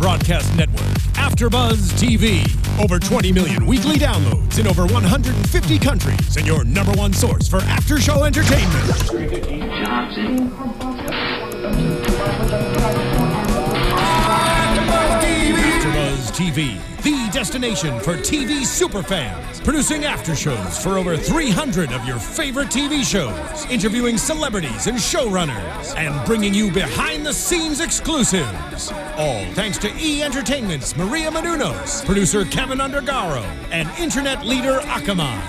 broadcast network, AfterBuzz TV. Over 20 million weekly downloads in over 150 countries, and your number one source for after-show entertainment. AfterBuzz TV, the destination for TV superfans, producing after-shows for over 300 of your favorite TV shows, interviewing celebrities and showrunners, and bringing you behind-the-scenes exclusives. All thanks to E! Entertainment's Maria Menounos, producer Kevin Undergaro, and internet leader Akamai.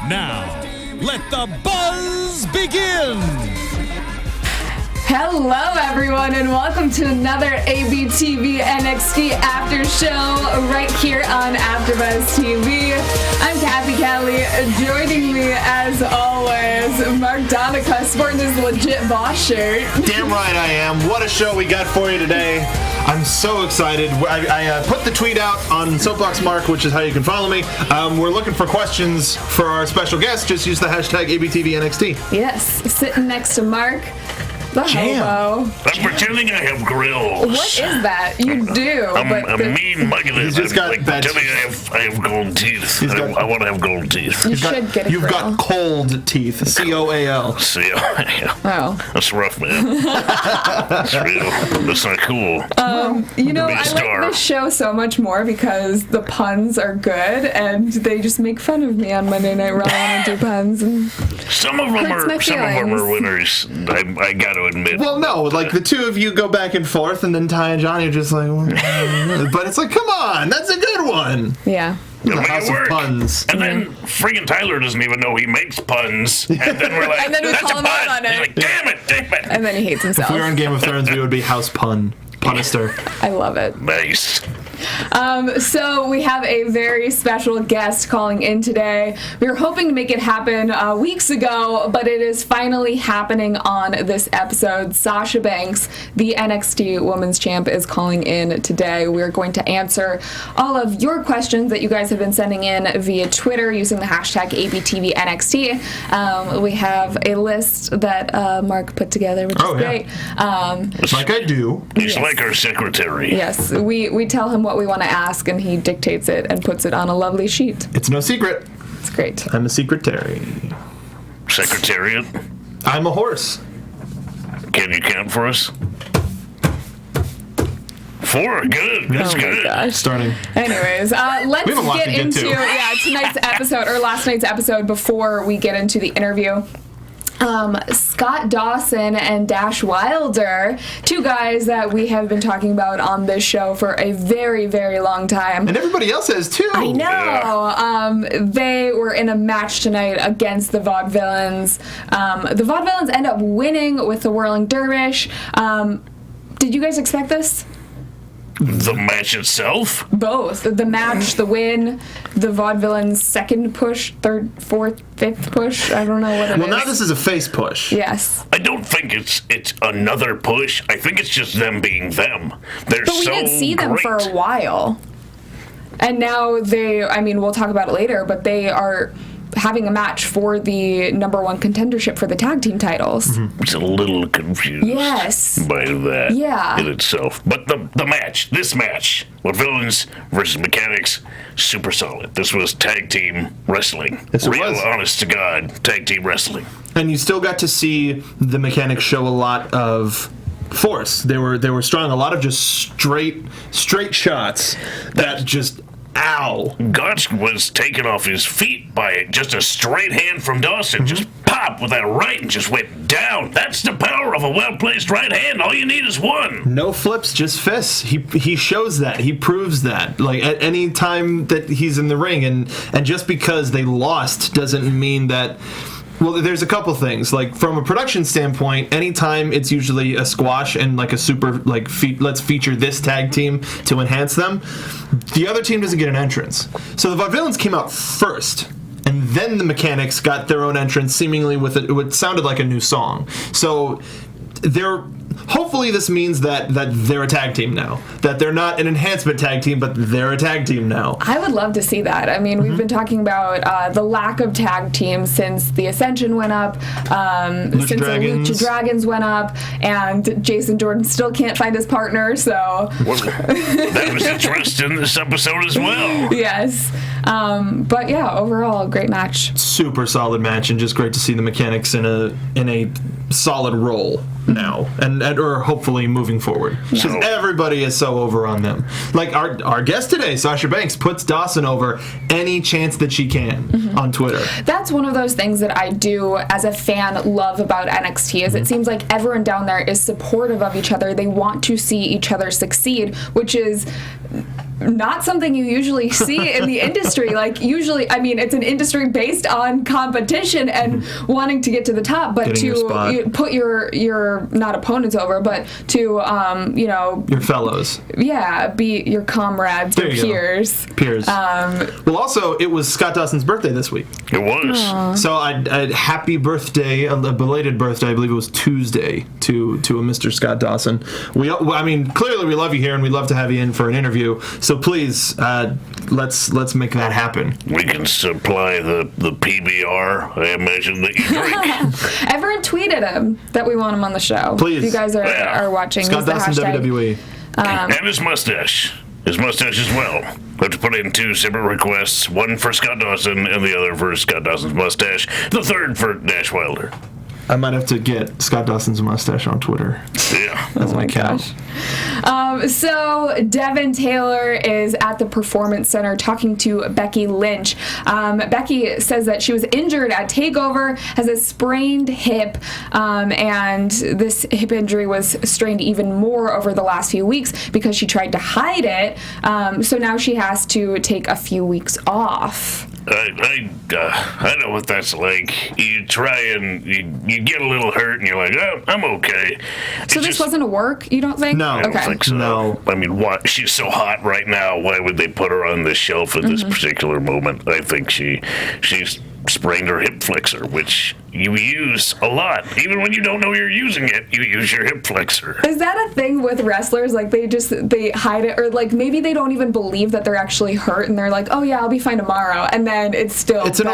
Now, let the buzz begin! Hello, everyone, and welcome to another ABTV NXT After Show right here on AfterBuzz TV. I'm Kathy Kelly. Joining me, as always, Mark Donica, sporting his legit boss shirt. Damn right I am. What a show we got for you today. I'm so excited. I put the tweet out on Soapbox Mark, which is how you can follow me. We're looking for questions for our special guest. Just use the hashtag ABTVNXT. Yes, sitting next to Mark. The hobo. I'm pretending I have grills. What is that? You do. I'm mean mugging it. He's just got bad pretending I have golden teeth. I want to have golden teeth. You should get a You've grill. got cold teeth. COAL. See, Oh. that's rough, man. That's real. That's not cool. You know, Be a I star. like this show so much more because the puns are good and they just make fun of me on Monday Night Raw and do puns. And Some of them hurts my feelings. are winners. I got to admit. Well, no, like the two of you go back and forth, and then Ty and Johnny are just like, but it's like, come on, that's a good one. yeah. It'll The make house it of work. puns. And then friggin' Tyler doesn't even know he makes puns. And then we're like, And then we that's call a him out pun. on it. He's like, damn it. And then he hates himself. If we were on Game of Thrones, we would be House Pun. Punister. I love it. Nice. So we have a very special guest calling in today. We were hoping to make it happen weeks ago, but it is finally happening on this episode. Sasha Banks, the NXT Women's Champ, is calling in today. We're going to answer all of your questions that you guys have been sending in via Twitter using the hashtag ABTVNXT. We have a list that Mark put together, which is great. Like I do. He's Yes. like our secretary. Yes, we tell him what we want to ask, and he dictates it and puts it on a lovely sheet. It's no secret. It's great. I'm a secretary. Secretariat. I'm a horse. Can you count for us? 4. Good. That's Oh my good. gosh. Starting. Anyways, let's We have a lot get to get into to. tonight's episode or last night's episode before we get into the interview. Scott Dawson and Dash Wilder, two guys that we have been talking about on this show for a very, very long time. And everybody else has too. I know. They were in a match tonight against the Vaudevillains. The Vaudevillains end up winning with the Whirling Dervish. Did you guys expect this? The match itself? Both. The match, the win, the Vaudevillains' second push, third, fourth, fifth push. I don't know what it is. Well, now this is a face push. Yes. I don't think it's another push. I think it's just them being them. They're But we so didn't see them for great. a while. And now we'll talk about it later, but they are having a match for the number one contendership for the tag team titles. It's a little confused Yes. by that Yeah. in itself. But the match, this match, with villains versus mechanics, super solid. This was tag team wrestling. Yes, it Real, was. honest to God, tag team wrestling. And you still got to see the mechanics show a lot of force. They were strong. A lot of just straight shots that just ow. Gotch was taken off his feet by just a straight hand from Dawson. Just pop with that right and just went down. That's the power of a well-placed right hand. All you need is one. No flips, just fists. He shows that. He proves that. Like at any time that he's in the ring, and just because they lost doesn't mean that. Well, there's a couple things. Like from a production standpoint, anytime it's usually a squash and like a super like let's feature this tag team to enhance them, the other team doesn't get an entrance. So the Vaudevillains came out first, and then the mechanics got their own entrance, seemingly with what sounded like a new song. So they're hopefully this means that they're a tag team now. That they're not an enhancement tag team, but they're a tag team now. I would love to see that. I mean, we've been talking about the lack of tag teams since the Ascension went up, since the Lucha Dragons went up, and Jason Jordan still can't find his partner, so... Well, that was addressed in this episode as well. Yes. But yeah, overall, great match. Super solid match, and just great to see the mechanics in a solid role now, and or hopefully moving forward, because everybody is so over on them. Like our guest today, Sasha Banks, puts Dawson over any chance that she can on Twitter. That's one of those things that I do as a fan love about NXT, is it seems like everyone down there is supportive of each other. They want to see each other succeed, which is not something you usually see in the industry. Like, usually, I mean, it's an industry based on competition and wanting to get to the top, but to put your not opponents over, but to your fellows, be your comrades, your peers. Well, also, it was Scott Dawson's birthday this week. It was. Aww. So a happy birthday, a belated birthday, I believe it was Tuesday, to a Mr. Scott Dawson. I mean, clearly we love you here, and we'd love to have you in for an interview. So please, let's make that happen. We can supply the PBR, I imagine, that you drink. Everyone tweeted him that we want him on the show. Please. If you guys are watching. Scott Dawson, WWE. And his mustache. His mustache as well. We have to put in 2 separate requests, one for Scott Dawson and the other for Scott Dawson's mustache, the third for Nash Wilder. I might have to get Scott Dawson's mustache on Twitter. Yeah. That's my count. So Devin Taylor is at the Performance Center talking to Becky Lynch. Becky says that she was injured at TakeOver, has a sprained hip, and this hip injury was strained even more over the last few weeks because she tried to hide it. So now she has to take a few weeks off. I know what that's like. You try and you get a little hurt and you're like, oh, I'm okay. So this wasn't a work, you don't think? No. I don't think so. No. I mean, what? She's so hot right now. Why would they put her on the shelf at this particular moment? I think she's sprained her hip flexor, which you use a lot. Even when you don't know you're using it, you use your hip flexor. Is that a thing with wrestlers? Like, they hide it, or like maybe they don't even believe that they're actually hurt, and they're like, oh yeah, I'll be fine tomorrow, and then it's still it's an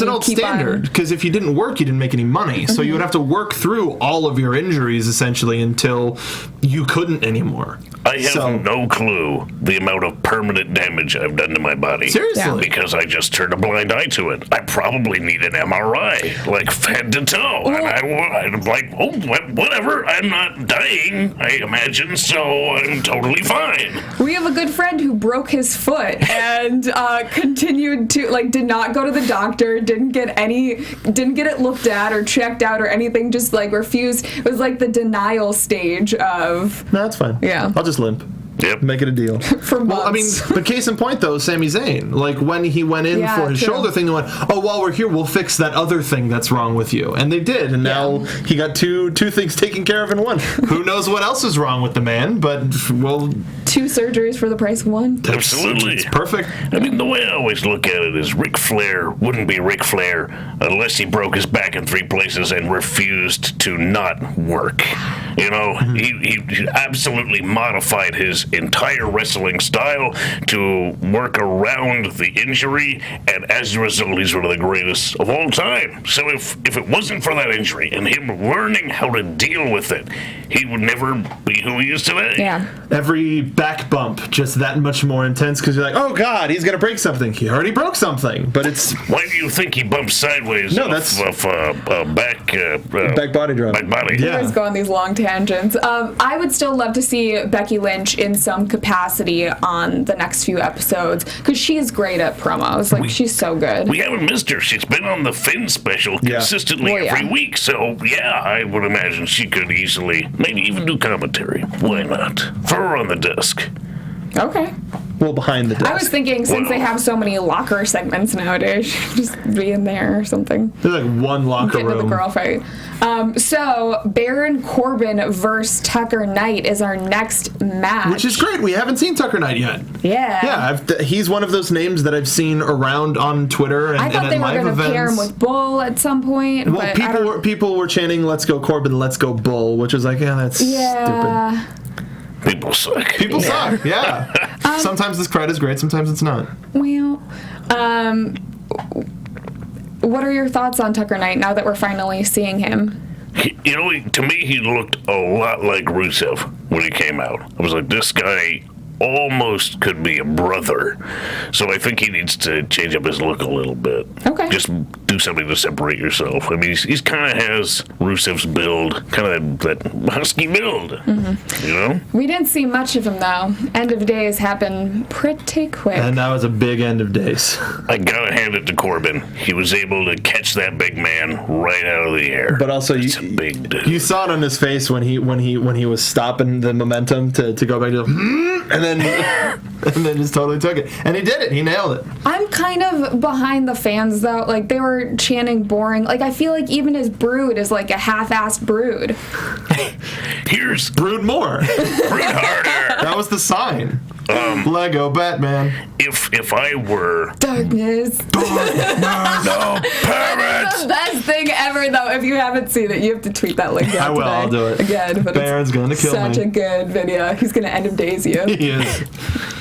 old standard, because if you didn't work, you didn't make any money, so you would have to work through all of your injuries essentially until you couldn't anymore. I have no clue the amount of permanent damage I've done to my body. Seriously? Yeah. Because I just turned a blind eye to it. I probably need an MRI, like head to toe. And I'm like, oh, whatever. I'm not dying, I imagine, so I'm totally fine. We have a good friend who broke his foot and continued to, like, did not go to the doctor, didn't get it looked at or checked out or anything, just, like, refused. It was, like, the denial stage of... No, that's fine. Yeah. I'll just limp. Yep. Make it a deal. For months. Well, I mean, but case in point, though, Sami Zayn. Like, when he went in for his shoulder thing, they went, oh, while we're here, we'll fix that other thing that's wrong with you. And they did, and now he got two things taken care of in one. Who knows what else is wrong with the man, but, well... 2 surgeries for the price of 1. Absolutely. It's perfect. I mean, the way I always look at it is Ric Flair wouldn't be Ric Flair unless he broke his back in 3 places and refused to not work. You know, he absolutely modified his entire wrestling style to work around the injury, and as a result, he's one of the greatest of all time. So if it wasn't for that injury and him learning how to deal with it, he would never be who he is today. Yeah. Every back bump just that much more intense, because you're like, oh god, he's gonna break something. He already broke something, but it's... Why do you think he bumped sideways off back body drop? Back body. You guys go on these long tangents. I would still love to see Becky Lynch in some capacity on the next few episodes, because she's great at promos. Like, she's so good. We haven't missed her. She's been on the Finn special consistently every week. So, yeah, I would imagine she could easily, maybe even do commentary. Why not? Throw her on the desk. Okay. Well, behind the desk. I was thinking, since they have so many locker segments nowadays, just be in there or something. There's like one locker Get room. into the girl fight. So Baron Corbin versus Tucker Knight is our next match. Which is great. We haven't seen Tucker Knight yet. Yeah. Yeah, he's one of those names that I've seen around on Twitter and, I thought they were going to pair him with Bull at some point. Well, but people were chanting, "Let's go Corbin, let's go Bull," which was like, yeah, that's stupid. People suck. People suck, yeah. Sometimes this crowd is great, sometimes it's not. Well, what are your thoughts on Tucker Knight now that we're finally seeing him? To me, he looked a lot like Rusev when he came out. I was like, this guy almost could be a brother. So I think he needs to change up his look a little bit. Okay. Just do something to separate yourself. I mean, he's kind of has Rusev's build, kind of that husky build. Mm-hmm. You know? We didn't see much of him, though. End of days happened pretty quick. And that was a big end of days. I gotta hand it to Corbin. He was able to catch that big man right out of the air. But also, That's a big dude. You saw it on his face when he was stopping the momentum to go back to the and then just totally took it. And he did it. He nailed it. I'm kind of behind the fans, though. Like, they were chanting boring. Like, I feel like even his brood is like a half-assed brood. Here's Brood more. Brood harder. That was the sign. Lego Batman. If I were Darkness. no parrots. The best thing ever, though. If you haven't seen it, you have to tweet that link out I will. today. I'll do it. Again, but Baron's gonna kill such me. a good video. He's gonna end of days you. He is.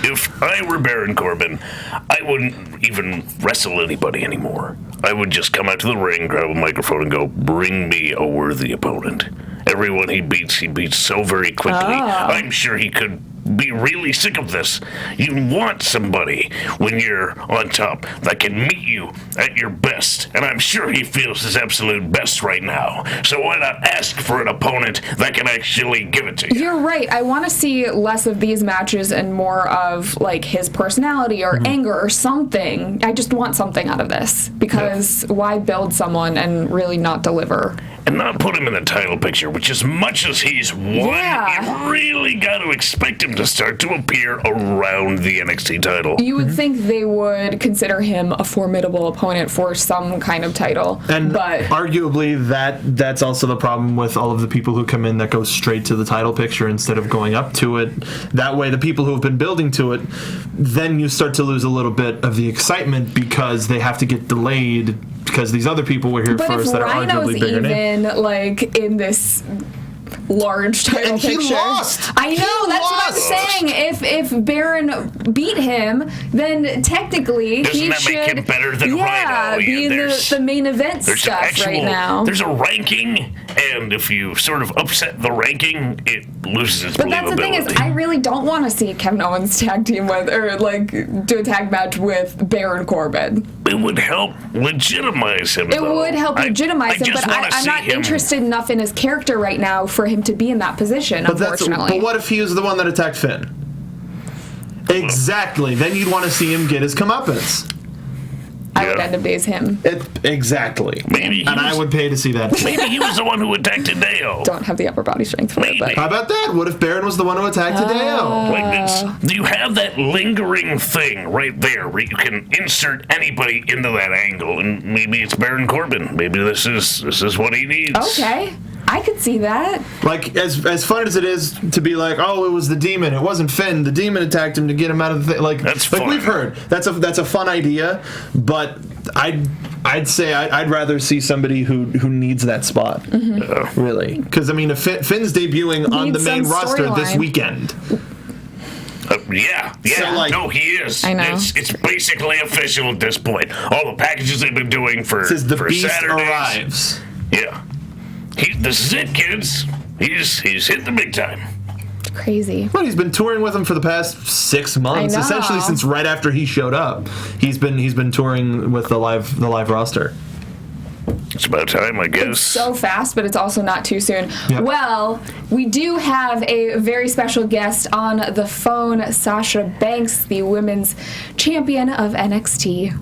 If I were Baron Corbin, I wouldn't even wrestle anybody anymore. I would just come out to the ring, grab a microphone, and go, "Bring me a worthy opponent." Everyone he beats so very quickly. I'm sure he could be really sick of this. You want somebody when you're on top that can meet you at your best, and I'm sure he feels his absolute best right now. So why not ask for an opponent that can actually give it to you? You're right. I want to see less of these matches and more of like his personality or anger or something. I just want something out of this because why build someone and really not deliver? And not put him in the title picture, which as much as he's won, you really got to expect him to start to appear around the NXT title. You would think they would consider him a formidable opponent for some kind of title. But arguably that's also the problem with all of the people who come in that go straight to the title picture instead of going up to it. That way the people who have been building to it, then you start to lose a little bit of the excitement because they have to get delayed because these other people were here first that are arguably bigger names. Like in this large title and picture. He lost. I know, that's what I'm saying. If Baron beat him, then technically Doesn't that should make him better than Rhino? Be in the main event stuff right now. There's a ranking, and if you sort of upset the ranking, it loses its But believability. that's the thing is, I really don't want to see Kevin Owens tag team with, or like do a tag match with Baron Corbin. It would help legitimize him. It would help legitimize him, but I'm not interested enough in his character right now for him to be in that position, unfortunately. But what if he was the one that attacked Finn? Exactly. Then you'd want to see him get his comeuppance. I would end up days him. Exactly. I would pay to see that. Maybe he was the one who attacked Hideo. Don't have the upper body strength for it. But. How about that? What if Baron was the one who attacked Hideo? You have that lingering thing right there where you can insert anybody into that angle, and maybe it's Baron Corbin. Maybe this is what he needs. Okay. I could see that. Like, as fun as it is to be like, oh, it was the demon. It wasn't Finn. The demon attacked him to get him out of the thing. Like, that's like fun. We've heard. That's a fun idea, but I'd say I'd rather see somebody who needs that spot. Mm-hmm. Really. Because, I mean, if Finn's debuting on the main roster this weekend. Yeah. So, no, he is. I know. It's basically official at this point. All the packages they've been doing for the beast Saturdays. arrives. Yeah. This is it, kids. He's hit the big time. It's crazy. Well, he's been touring with him for the past 6 months, essentially since right after he showed up. He's been touring with the live roster. It's about time, I guess. It's so fast, but it's also not too soon. Yep. Well, we do have a very special guest on the phone, Sasha Banks, the women's champion of NXT.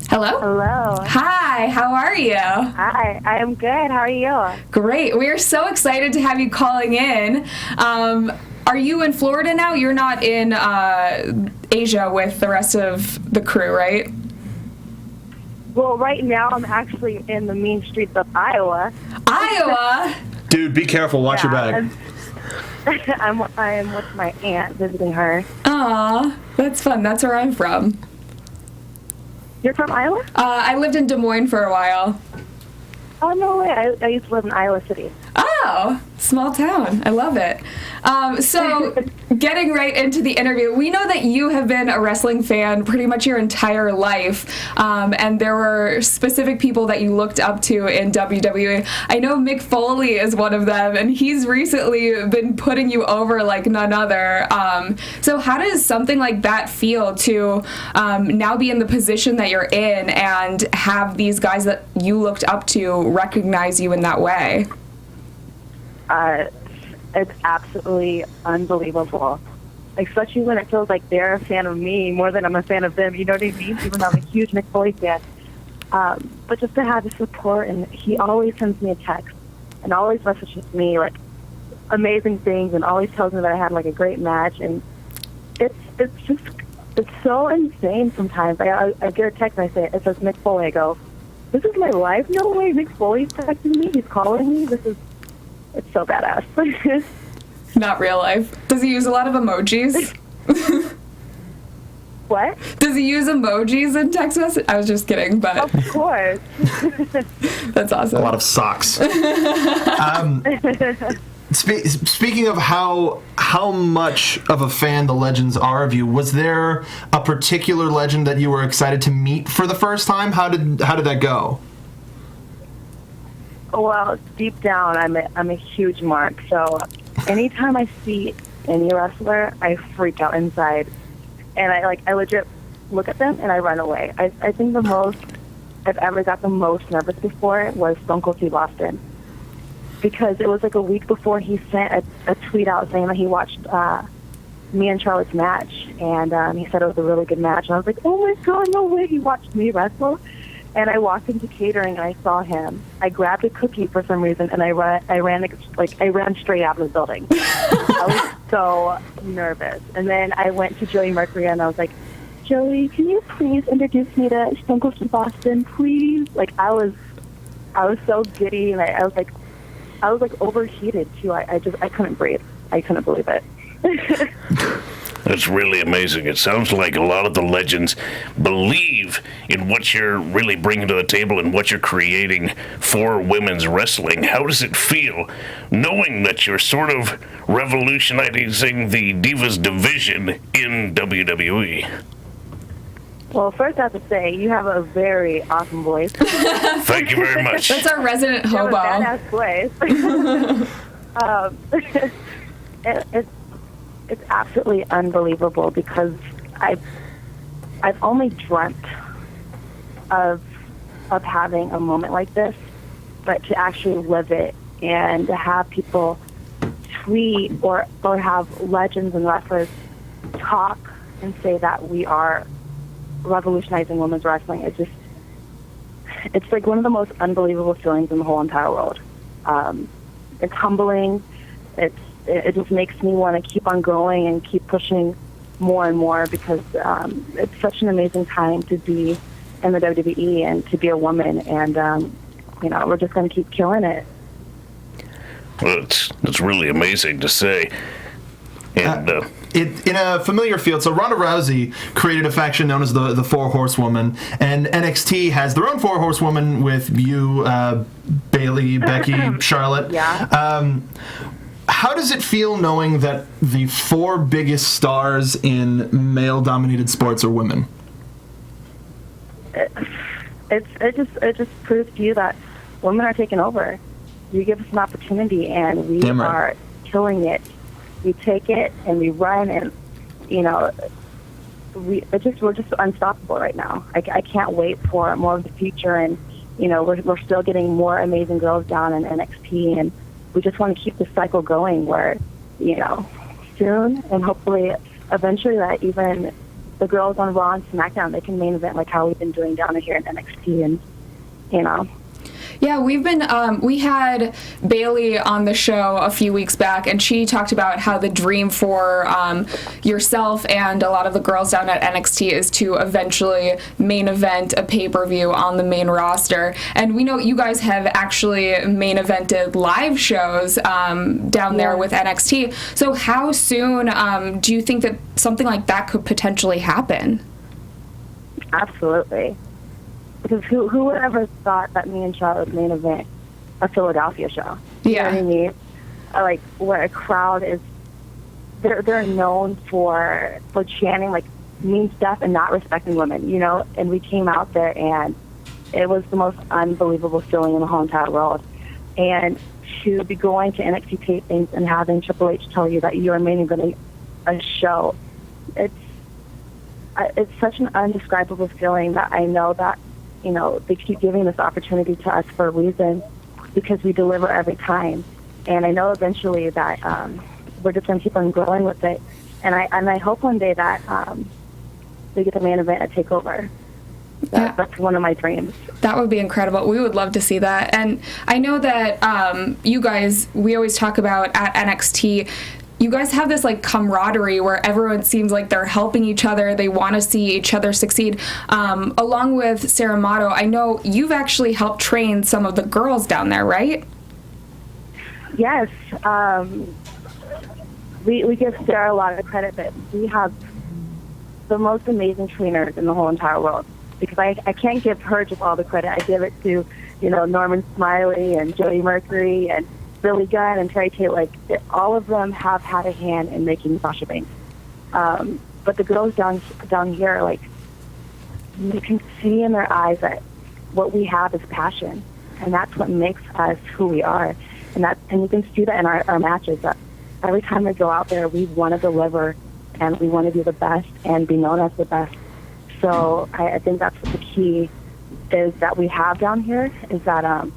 Hello? Hello. Hi, how are you? Hi, I am good. How are you? Great. We are so excited to have you calling in. are you in Florida now? You're not in Asia with the rest of the crew, right? Well, right now I'm actually in the mean streets of Iowa. Iowa? Dude, be careful. Watch your back. I'm with my aunt visiting her. Aw, that's fun. That's where I'm from. You're from Iowa? I lived in Des Moines for a while. Oh, no way. I used to live in Iowa City. Oh, small town. I love it. So, getting right into the interview, we know that you have been a wrestling fan pretty much your entire life, and there were specific people that you looked up to in WWE. I know Mick Foley is one of them, and he's recently been putting you over like none other. So how does something like that feel to now be in the position that you're in and have these guys that you looked up to recognize you in that way? It's absolutely unbelievable, especially when it feels like they're a fan of me more than I'm a fan of them. You know what I mean? Even though I'm a huge Mick Foley fan. But just to have the support, and he always sends me a text and always messages me like amazing things and always tells me that I had like a great match, and it's so insane sometimes. I get a text and it says Mick Foley. I go, this is my life? No way, Mick Foley's texting me, he's calling me. It's so badass. Not real life. Does he use a lot of emojis? What? Does he use emojis in text message? I was just kidding, but Of course. that's awesome. A lot of socks. Speaking of how much of a fan the legends are of you, was there a particular legend that you were excited to meet for the first time? How did that go? Well, deep down, I'm a huge mark. So anytime I see any wrestler, I freak out inside, and I legit look at them and I run away. I think the most I've ever got the most nervous before was Stone Cold Steve Austin, because it was like a week before he sent a tweet out saying that he watched me and Charlotte's match, and he said it was a really good match. And I was like, oh my god, no way, he watched me wrestle. And I walked into catering and I saw him. I grabbed a cookie for some reason and I ran straight out of the building. I was so nervous. And then I went to Joey Mercury and I was like, Joey, can you please introduce me to Stone Cold Steve Austin, please? Like I was so giddy, and I was like overheated too. I couldn't breathe. I couldn't believe it. That's really amazing. It sounds like a lot of the legends believe in what you're really bringing to the table and what you're creating for women's wrestling. How does it feel knowing that you're sort of revolutionizing the Divas division in WWE? Well, first I have to say, you have a very awesome voice. Thank you very much. That's our resident You have hobo. a badass voice. It's absolutely unbelievable, because I've only dreamt of having a moment like this, but to actually live it and to have people tweet or have legends and wrestlers talk and say that we are revolutionizing women's wrestling. It's like one of the most unbelievable feelings in the whole entire world. It's humbling. It just makes me want to keep on going and keep pushing more and more, because it's such an amazing time to be in the WWE and to be a woman, and we're just going to keep killing it. Well, it's really amazing to say. And in a familiar field, so Ronda Rousey created a faction known as the Four Horsewomen, and NXT has their own Four Horsewomen with you, Bayley, Becky, Charlotte. Yeah. How does it feel knowing that the four biggest stars in male-dominated sports are women? It just proves to you that women are taking over. You give us an opportunity, and we are killing it. We take it and we run, and we're just unstoppable right now. I can't wait for more of the future, and we're still getting more amazing girls down in NXT, and we just want to keep the cycle going where, soon and hopefully eventually that even the girls on Raw and SmackDown, they can main event like how we've been doing down here in NXT, and Yeah, we've been, we had Bailey on the show a few weeks back, and she talked about how the dream for yourself and a lot of the girls down at NXT is to eventually main event a pay-per-view on the main roster. And we know you guys have actually main evented live shows down there with NXT. So how soon do you think that something like that could potentially happen? Absolutely. Because who would ever thought that me and Charlotte would main event a Philadelphia show? You know what I mean? Like, where a crowd is, they're known for chanting, like, mean stuff and not respecting women, you know? And we came out there, and it was the most unbelievable feeling in the whole entire world. And to be going to NXT tapings and having Triple H tell you that you're main eventing a show, it's such an indescribable feeling that I know that, you know, they keep giving this opportunity to us for a reason, because we deliver every time. And I know eventually that we're just going to keep on growing with it. And I hope one day that we get the main event at TakeOver. That's one of my dreams. That would be incredible. We would love to see that. And I know that you guys, we always talk about at NXT, you guys have this like camaraderie where everyone seems like they're helping each other. They want to see each other succeed. Along with Sarah Mato, I know you've actually helped train some of the girls down there, right? Yes. We give Sarah a lot of credit, but we have the most amazing trainers in the whole entire world. Because I can't give her just all the credit. I give it to, you know, Norman Smiley and Jody Mercury and Billy Gunn and Trey Tate. Like, all of them have had a hand in making Sasha Banks. But the girls down here, like, you can see in their eyes that what we have is passion, and that's what makes us who we are. And you can see that in our matches. That every time we go out there, we want to deliver, and we want to be the best and be known as the best. So I think that's what the key is that we have down here, is that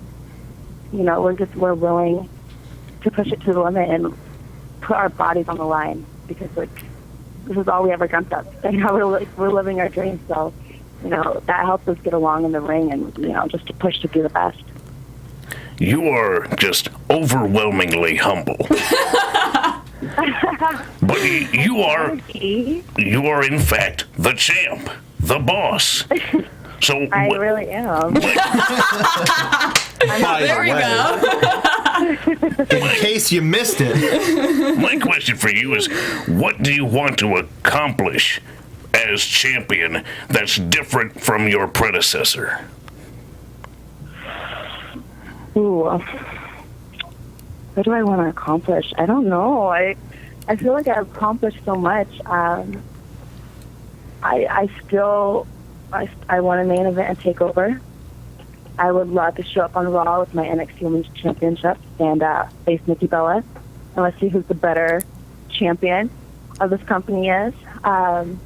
you know, we're willing to push it to the limit and put our bodies on the line, because like this is all we ever dreamt of, and now we're living our dreams. So, you know, that helps us get along in the ring, and, you know, just to push to be the best. You are just overwhelmingly humble. But you are in fact the champ, the boss. So I really am. There we go. In case you missed it. My question for you is, what do you want to accomplish as champion that's different from your predecessor? Ooh. What do I want to accomplish? I don't know. I feel like I've accomplished so much. I want a main event and TakeOver. I would love to show up on Raw with my NXT Women's Championship and face Nikki Bella, and let's see who's the better champion of this company is. God,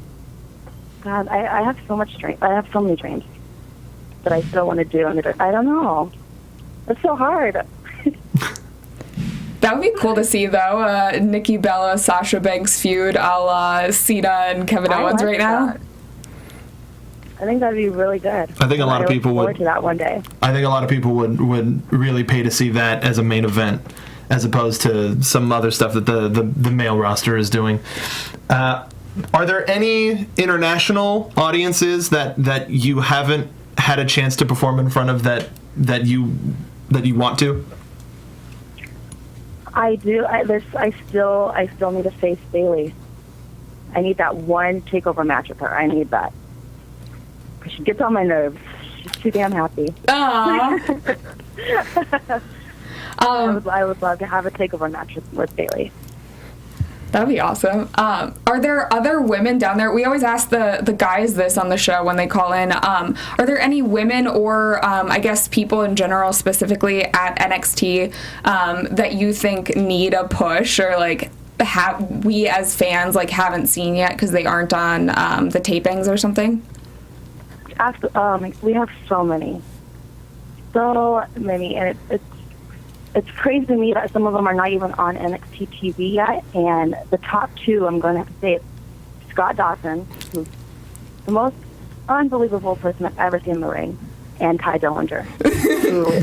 I have so much dreams. I have so many dreams that I still want to do. I don't know. It's so hard. That would be cool to see, though. Nikki Bella, Sasha Banks feud a la Cena and Kevin Owens right now. I think that'd be really good. I think a lot of people would. Look forward to that one day. I think a lot of people would really pay to see that as a main event, as opposed to some other stuff that the male roster is doing. Are there any international audiences that you haven't had a chance to perform in front of that you want to? I do. I still need to face Bailey. I need that one TakeOver match with her. I need that. She gets on my nerves. She's too damn happy. Aww. I would love to have a TakeOver match with Bailey. That'd be awesome. Are there other women down there? We always ask the guys this on the show when they call in. Are there any women or I guess people in general, specifically at NXT, that you think need a push, or like we as fans like haven't seen yet because they aren't on the tapings or something? We have so many, and it's crazy to me that some of them are not even on NXT TV yet. And the top two, I'm going to have to say, it's Scott Dawson, who's the most unbelievable person I've ever seen in the ring, and Ty Dillinger.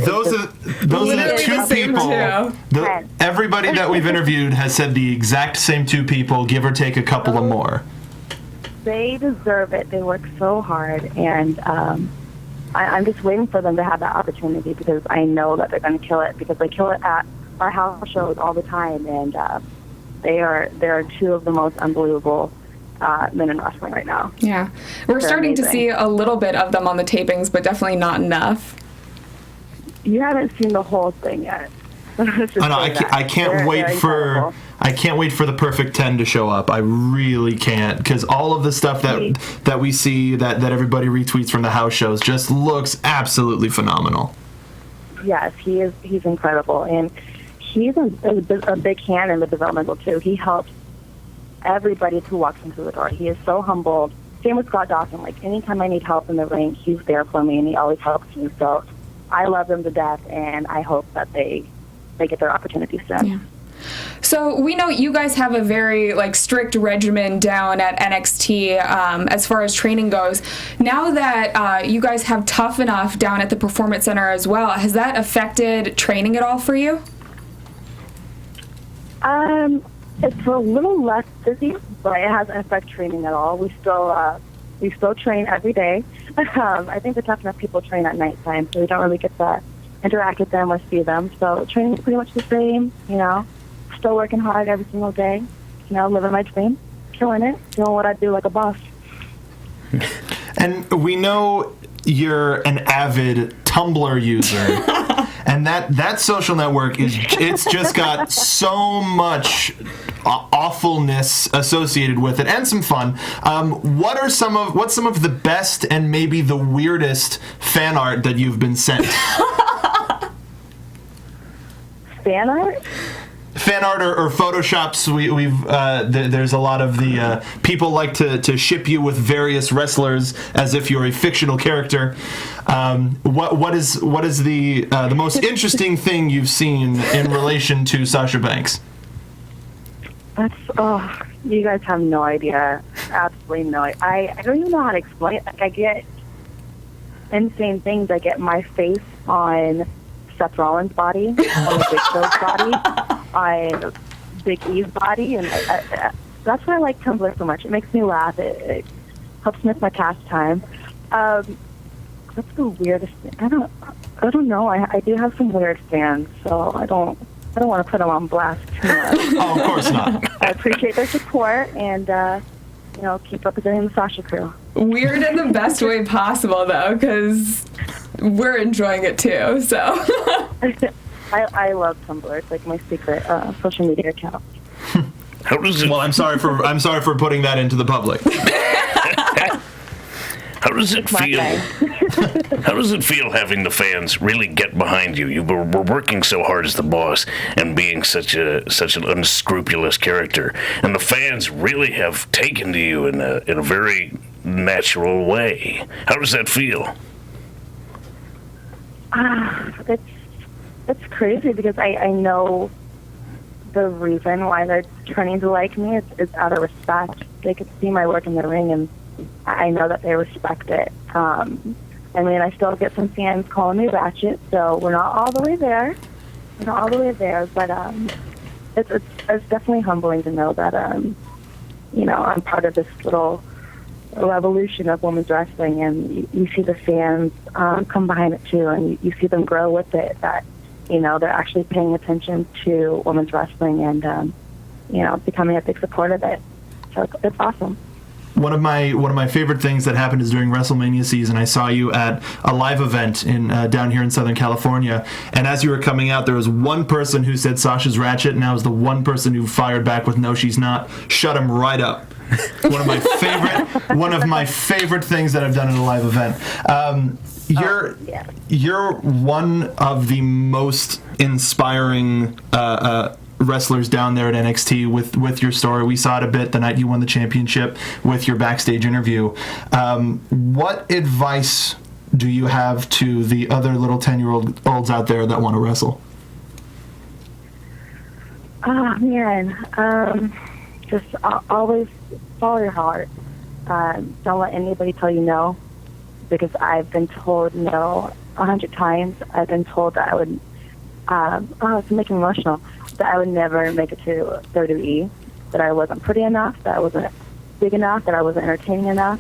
Those are the two people. Everybody that we've interviewed has said the exact same two people, give or take a couple of more. They deserve it. They work so hard, and I'm just waiting for them to have that opportunity because I know that they're going to kill it because they kill it at our house shows all the time, and they are two of the most unbelievable men in wrestling right now. Yeah. We're starting to see a little bit of them on the tapings, but definitely not enough. You haven't seen the whole thing yet. I can't wait for the perfect 10 to show up. I really can't, because all of the stuff that we see that everybody retweets from the house shows just looks absolutely phenomenal. Yes, he's incredible, and he's a big hand in the developmental too. He helps everybody who walks into the door. He is so humbled. Same with Scott Dawson. Like, anytime I need help in the ring, he's there for me, and he always helps me. So I love him to death, and I hope that they get their opportunity soon. Yeah. So we know you guys have a very strict regimen down at NXT as far as training goes. Now that you guys have Tough Enough down at the Performance Center as well, has that affected training at all for you? It's a little less busy, but it hasn't affected training at all. We still train every day. I think the Tough Enough people train at nighttime, so we don't really get to interact with them or see them. So training is pretty much the same, Still working hard every single day, living my dream, killing it, doing what I do like a boss. And we know you're an avid Tumblr user. And that social network it's just got so much awfulness associated with it and some fun. What's some of the best and maybe the weirdest fan art that you've been sent? Fan art? Fan art or photoshops. There's a lot of the people like to ship you with various wrestlers as if you're a fictional character. What is the most interesting thing you've seen in relation to Sasha Banks? You guys have no idea. Absolutely no idea. I don't even know how to explain it. I get insane things. I get my face on Seth Rollins' body, on the Big Show's body, on Big E's body, and that's why I like Tumblr so much. It makes me laugh. It helps me with my pastime. What's the weirdest thing? I don't know. I do have some weird fans, so I don't want to put them on blast too much. Oh, of course not. I appreciate their support and keep representing the Sasha crew. Weird in the best way possible, though, because we're enjoying it too. So I love Tumblr. It's like my secret social media account. How does it? Well, I'm sorry for putting that into the public. How does it feel? How does it feel having the fans really get behind you? You were working so hard as the boss and being such an unscrupulous character, and the fans really have taken to you in a very natural way. How does that feel? It's crazy because I know the reason why they're turning to like me is out of respect. They could see my work in the ring, and I know that they respect it. I still get some fans calling me ratchet, so we're not all the way there. But it's definitely humbling to know that I'm part of this little revolution of women's wrestling, and you see the fans come behind it too, and you see them grow with it. That they're actually paying attention to women's wrestling and becoming a big supporter of it. So it's awesome. One of my favorite things that happened is during WrestleMania season. I saw you at a live event down here in Southern California, and as you were coming out, there was one person who said Sasha's ratchet, and I was the one person who fired back with "No, she's not." Shut him right up. One of my favorite things that I've done in a live event. You're one of the most inspiring wrestlers down there at NXT with your story. We saw it a bit the night you won the championship with your backstage interview. What advice do you have to the other little 10-year-olds out there that want to wrestle? Oh, man. Just always follow your heart. Don't let anybody tell you no. because I've been told no 100 times. I've been told that I would, it's making me emotional, that I would never make it to WWE, that I wasn't pretty enough, that I wasn't big enough, that I wasn't entertaining enough.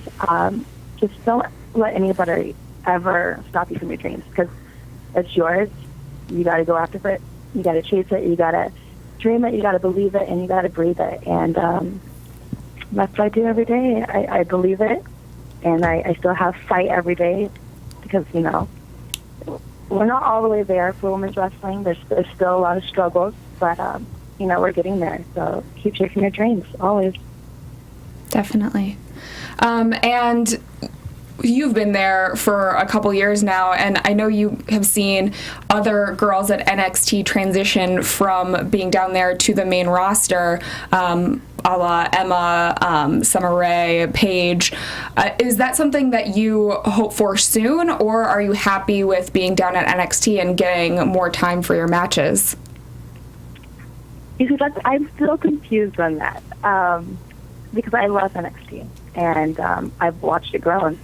Just don't let anybody ever stop you from your dreams, because it's yours. You got to go after it. You got to chase it. You got to dream it. You got to believe it, and you got to breathe it. And that's what I do every day. I believe it, and I still have fight every day, because, you know, we're not all the way there for women's wrestling. There's still a lot of struggles, but, you know, we're getting there. So keep chasing your dreams, always. Definitely. And you've been there for a couple years now, and I know you have seen other girls at NXT transition from being down there to the main roster, a la Emma, Summer Rae, Paige. Is that something that you hope for soon, or are you happy with being down at NXT and getting more time for your matches? You see, I'm still confused on that, because I love NXT, and I've watched it grow.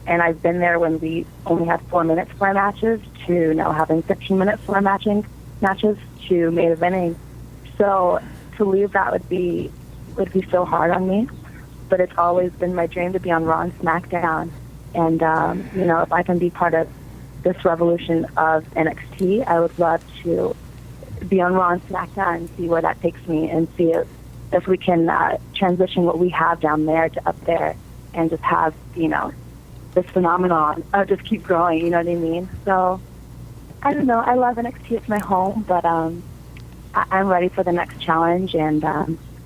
And I've been there when we only had 4 minutes for our matches, to now having 15 minutes for our matches, to main eventing. So to leave that would be so hard on me. But it's always been my dream to be on Raw and SmackDown. And, you know, if I can be part of this revolution of NXT, I would love to be on Raw and SmackDown and see where that takes me, and see if we can transition what we have down there to up there, and just have, you know, this phenomenon just keep growing, you know what I mean? So, I don't know. I love NXT. It's my home, but I'm ready for the next challenge and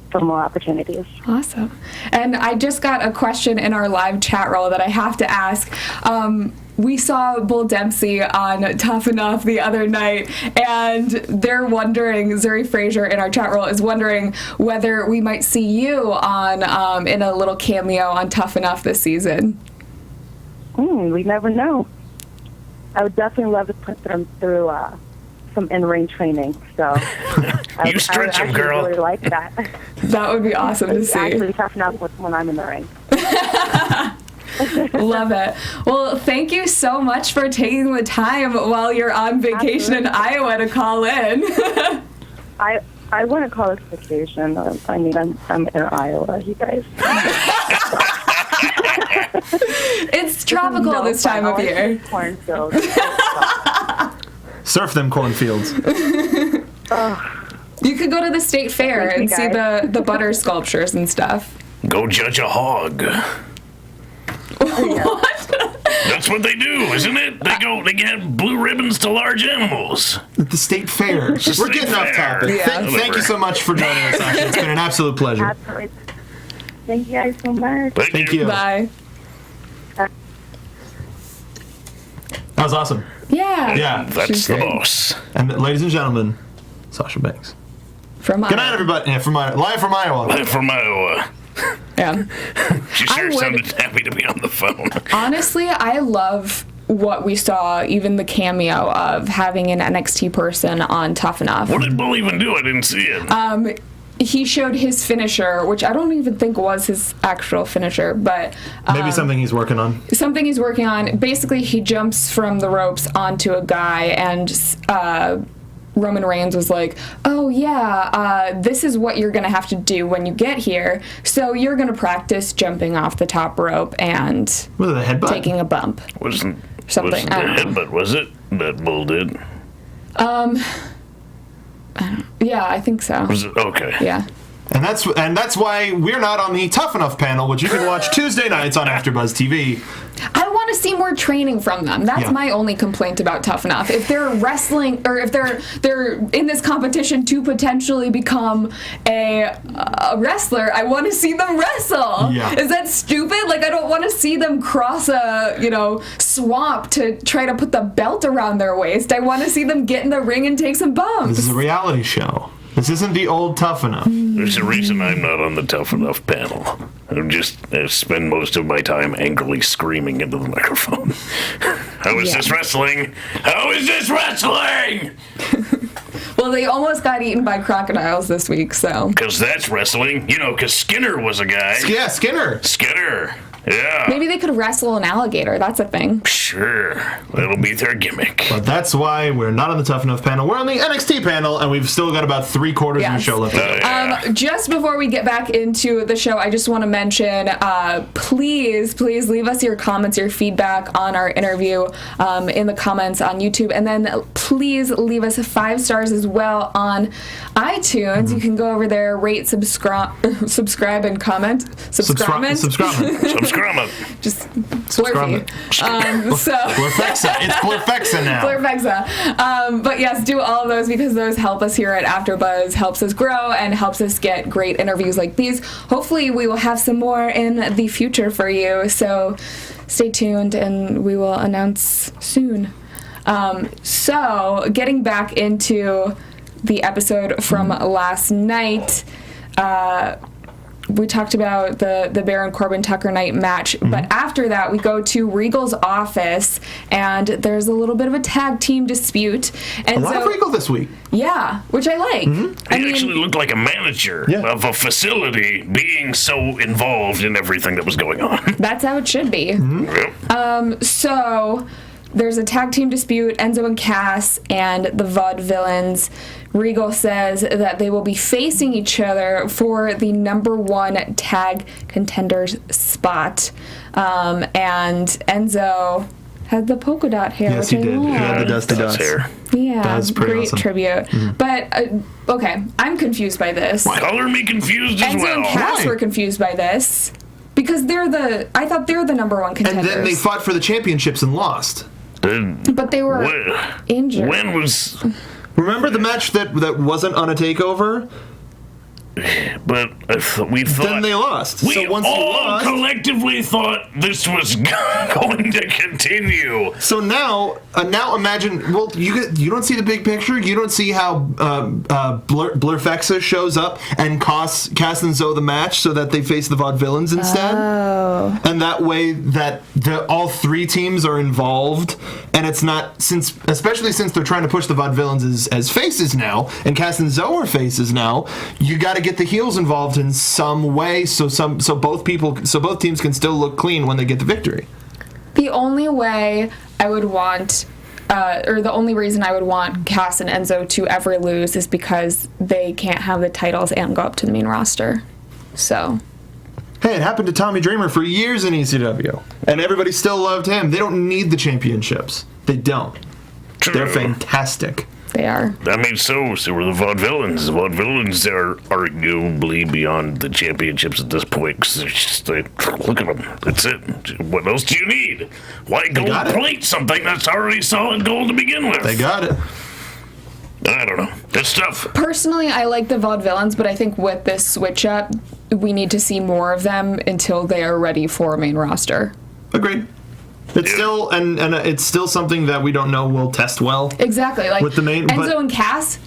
for more opportunities. Awesome. And I just got a question in our live chat roll that I have to ask. We saw Bull Dempsey on Tough Enough the other night, and they're wondering, Zuri Frazier in our chat roll is wondering whether we might see you on in a little cameo on Tough Enough this season. We never know. I would definitely love to put them through some in-ring training. So You stretch them, girl. I really like that. That would be awesome to It's see. actually tough enough when I'm in the ring. Love it. Well, thank you so much for taking the time while you're on vacation in Iowa to call in. I wouldn't call this vacation. I mean, I'm in Iowa, you guys. It's tropical this time of year. Cornfields. Surf them cornfields. You could go to the state fair and see the butter sculptures and stuff. Go judge a hog. What? That's what they do, isn't it? They get blue ribbons to large animals. At the state fair. We're state getting off fair. topic. Yeah. Thank you so much for joining us, Sasha. It's been an absolute pleasure. Absolutely. Thank you guys so much. Thank you. Bye. That was awesome. Yeah. Yeah. That's She's the great. boss. And ladies and gentlemen, Sasha Banks. From Good night, everybody. Yeah, live from Iowa. Live from Iowa. Yeah. She sure would- sounded happy to be on the phone. Honestly, I love what we saw, even the cameo of having an NXT person on Tough Enough. What did Bull even do? I didn't see it. He showed his finisher, which I don't even think was his actual finisher, but Maybe something he's working on. something he's working on. Basically, he jumps from the ropes onto a guy, and Roman Reigns was like, oh yeah, this is what you're gonna have to do when you get here. So you're gonna practice jumping off the top rope and Was it a headbutt? taking a bump. Wasn't Something, the I don't know. headbutt, was it? That Bull did. Yeah, I think so. Was it? Okay. Yeah. And that's why we're not on the Tough Enough panel, which you can watch Tuesday nights on AfterBuzz TV. I want to see more training from them. That's Yeah. my only complaint about Tough Enough. If they're wrestling, or if they're in this competition to potentially become a wrestler, I want to see them wrestle. Yeah. Is that stupid? Like, I don't want to see them cross a swamp to try to put the belt around their waist. I want to see them get in the ring and take some bumps. This is a reality show. This isn't the old Tough Enough. There's a reason I'm not on the Tough Enough panel. I spend most of my time angrily screaming into the microphone. How is this wrestling? How is this wrestling? Well, they almost got eaten by crocodiles this week, so. Because that's wrestling. You know, because Skinner was a guy. Yeah, Skinner. Skinner. Yeah. Maybe they could wrestle an alligator. That's a thing. Sure. That'll be their gimmick. But that's why we're not on the Tough Enough panel. We're on the NXT panel, and we've still got about 3/4 of the show left. Just before we get back into the show, I just want to mention, please leave us your comments, your feedback on our interview in the comments on YouTube. And then please leave us 5 stars as well on iTunes. You can go over there, rate, subscribe, and comment. Subscribe. Just blurfy. Blurfexa. It's Blurfexa now. Blurfexa. But yes, do all of those because those help us here at AfterBuzz, helps us grow, and helps us get great interviews like these. Hopefully, we will have some more in the future for you. So stay tuned, and we will announce soon. So getting back into the episode from last night, we talked about the Baron Corbin Tucker night match, but after that we go to Regal's office and there's a little bit of a tag team dispute. And a lot of Regal this week. Yeah, which I like. He actually looked like a manager of a facility being so involved in everything that was going on. That's how it should be. So there's a tag team dispute, Enzo and Cass and the Vaudevillains. Regal says that they will be facing each other for the #1 tag contenders spot. And Enzo had the polka dot hair. Yes, he did. He had the dusty dots. Hair. Yeah, that's pretty great awesome. tribute. But, okay, I'm confused by this. Color me confused as Enzo well. and Cass were confused by this. Because I thought they're the #1 contenders. And then they fought for the championships and lost. But they were injured. When was... Remember the match that wasn't on a takeover? But we thought... Then they lost. We so once all collectively thought this was going to continue. So now imagine... Well, you don't see the big picture? You don't see how Blurfexa shows up and costs Cass and Zoe the match so that they face the Vaudevillains instead? Oh. And that way that all 3 teams are involved, and it's not... especially since they're trying to push the Vaudevillains as faces now, and Cass and Zoe are faces now, you got to get the heels involved in some way so both teams can still look clean when they get the victory. The only way I would want, or the only reason I would want Cass and Enzo to ever lose is because they can't have the titles and go up to the main roster. So. Hey, it happened to Tommy Dreamer for years in ECW, and everybody still loved him. They don't need the championships. They don't. True. They're fantastic. They are. I mean, so were the Vaudevillains. The Vaudevillains are arguably beyond the championships at this point. Cause they're just look at them. That's it. What else do you need? Why gold plate something that's already solid gold to begin with? They got it. I don't know. Good stuff. Personally, I like the Vaudevillains, but I think with this switch up, we need to see more of them until they are ready for a main roster. Agreed. It's still and it's still something that we don't know will test well. Exactly, like with the main, Enzo and Cass.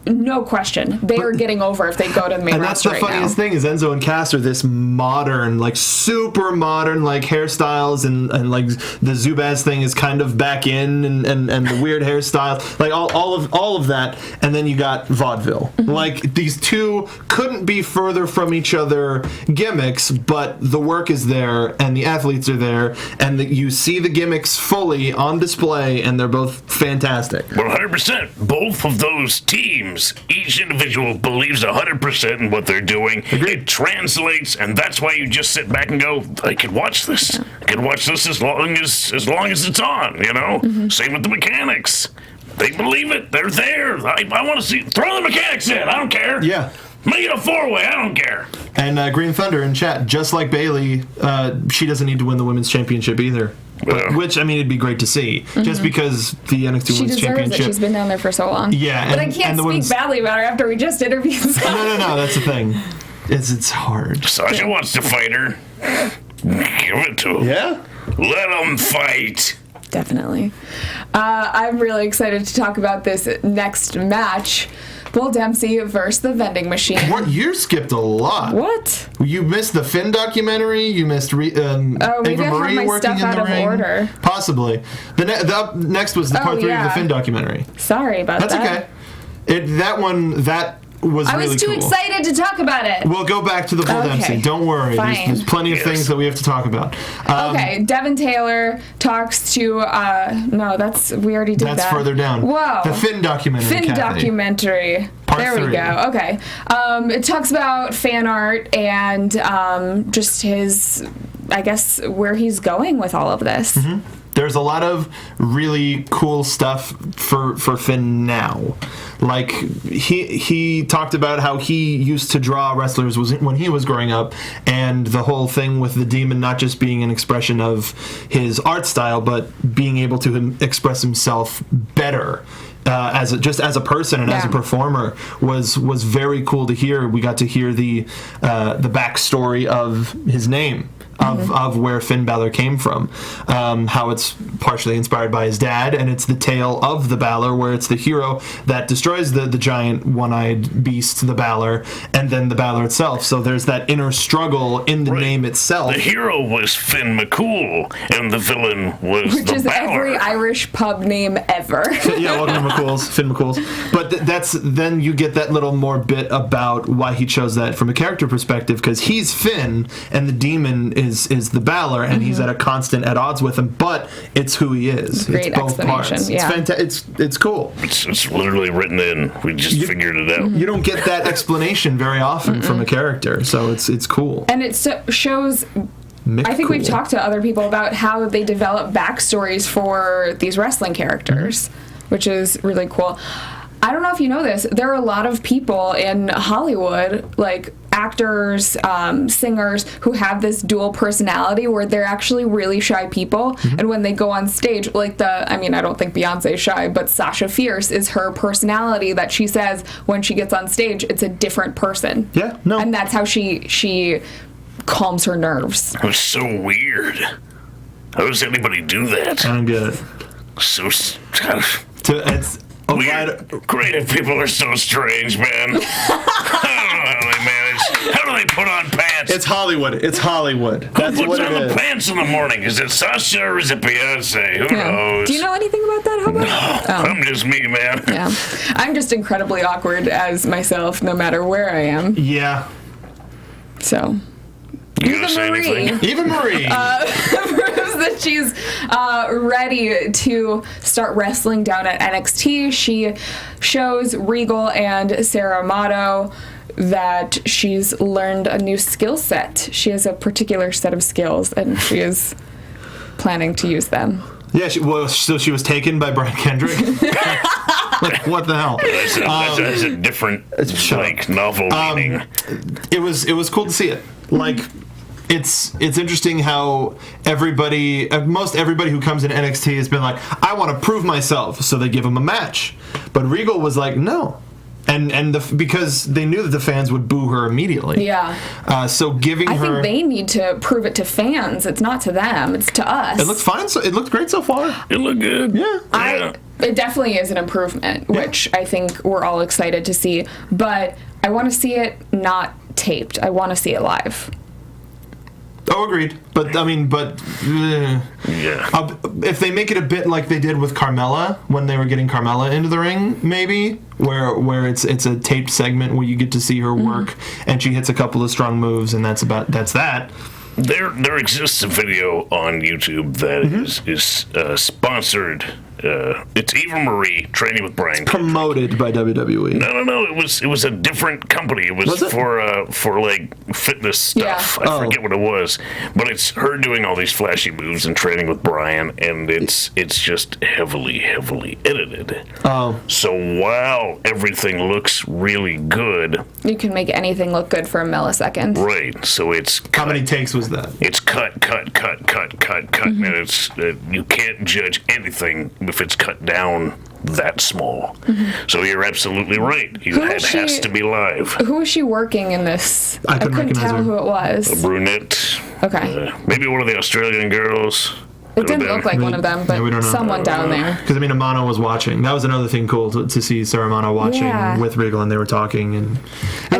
No question, they are getting over if they go to the main roster right now. And that's the funniest thing is Enzo and Cass are this modern, like super modern, like hairstyles and like the Zubaz thing is kind of back in and the weird hairstyle, like all of that. And then you got vaudeville. Like these two couldn't be further from each other gimmicks, but the work is there and the athletes are there, and you see the gimmicks fully on display, and they're both fantastic. 100%. Both of those teams. Each individual believes 100% in what they're doing. Agreed. It translates, and that's why you just sit back and go, I could watch this. I could watch this as long as it's on, you know? Same with the mechanics. They believe it. They're there. I want to see. Throw the mechanics in. I don't care. Yeah. Make it a 4-way. I don't care. And Green Thunder in chat, just like Bayley, she doesn't need to win the women's championship either. Which, I mean, it'd be great to see. Just because the NXT Women's Championship... It. She's been down there for so long. Yeah. But I can't speak badly about her after we just interviewed someone. No, that's the thing. It's hard. Sasha wants to fight her. Give it to him. Yeah? Let them fight. Definitely. I'm really excited to talk about this next match. Bull Dempsey versus the vending machine. What? You skipped a lot. What? You missed the Finn documentary. You missed maybe Ava I have Marie my working stuff in out the of ring. order. Possibly. The up next was the part 3 of the Finn documentary. Sorry about that. That's okay. That was I really was too cool. excited to talk about it. We'll go back to the full Okay. Dempsey. Don't worry. Fine. There's plenty of Yes. things that we have to talk about. Okay, Devin Taylor talks to, no, we already did that. That's further down. Whoa. The Finn documentary. Finn Kathy. documentary. Part there we 3. go. Okay. It talks about fan art and just his, I guess, where he's going with all of this. Mm-hmm. There's a lot of really cool stuff for Finn now. Like, he talked about how he used to draw wrestlers when he was growing up, and the whole thing with the demon not just being an expression of his art style, but being able to express himself better. As a person and as a performer was very cool to hear. We got to hear the backstory of his name. Of where Finn Balor came from, how it's partially inspired by his dad, and it's the tale of the Balor, where it's the hero that destroys the giant one-eyed beast, the Balor, and then the Balor itself. So there's that inner struggle in the name itself. The hero was Finn McCool, and the villain was Which the is Balor. every Irish pub name ever. Yeah, welcome to McCool's, Finn McCool's. But then you get that little more bit about why he chose that from a character perspective, because he's Finn, and the demon is the Balor, and he's at odds with him, but it's who he is. Great it's both parts. explanation, yeah. It's cool. It's literally written in. We just figured it out. You don't get that explanation very often from a character, so it's cool. And it shows... I think we've talked to other people about how they develop backstories for these wrestling characters, which is really cool. I don't know if you know this, there are a lot of people in Hollywood, like actors, singers, who have this dual personality where they're actually really shy people, and when they go on stage, like I don't think Beyonce's shy, but Sasha Fierce is her personality that she says when she gets on stage, it's a different person. Yeah, no. And that's how she calms her nerves. It was so weird. How does anybody do that? I don't get it. So It's a weird. Creative people are so strange, man. I don't know how they manage. How do they put on pants? It's Hollywood. It's Hollywood. That's Who what puts it on is. the pants in the morning? Is it Sasha or is it Beyonce? Who knows? Do you know anything about that? How about? I'm just me, man. Yeah. I'm just incredibly awkward as myself, no matter where I am. Yeah. So. You gonna say Marie. anything? Even Marie. Proves that she's ready to start wrestling down at NXT. She shows Regal and Sarah Amato that she's learned a new skill set. She has a particular set of skills, and she is planning to use them. Yeah, so she was taken by Brian Kendrick? Like, what the hell? That's a different, novel meaning. It was cool to see it. Like, it's interesting how most everybody who comes in NXT has been like, I want to prove myself, so they give him a match. But Regal was like, no. Because they knew that the fans would boo her immediately. Yeah. So giving I her... think they need to prove it to fans. It's not to them. It's to us. It looked fine. So it looked great so far. It looked good. Yeah. It definitely is an improvement, which I think we're all excited to see. But I want to see it not taped. I want to see it live. Oh, agreed. But Yeah. if they make it a bit like they did with Carmella when they were getting Carmella into the ring, maybe where it's a taped segment where you get to see her work and she hits a couple of strong moves, and that's that. There exists a video on YouTube that is sponsored. It's Eva Marie training with Brian. Promoted by WWE. No. It was a different company. It was it? for like fitness stuff. Yeah. I forget what it was, but it's her doing all these flashy moves and training with Brian, and it's just heavily edited. Oh. So while everything looks really good, You can make anything look good for a millisecond. right? So it's How many takes was that? It's cut, and it's you can't judge anything if it's cut down that small. So you're absolutely right. It has to be live. Who was she working in this? I couldn't recognize tell her. who it was. Brunette. Okay. Maybe one of the Australian girls. It didn't look like one of them, but we don't know. someone down there. Because, I mean, Amano was watching. That was another thing cool to see Sarah Amano watching Yeah. with Regal, and they were talking. And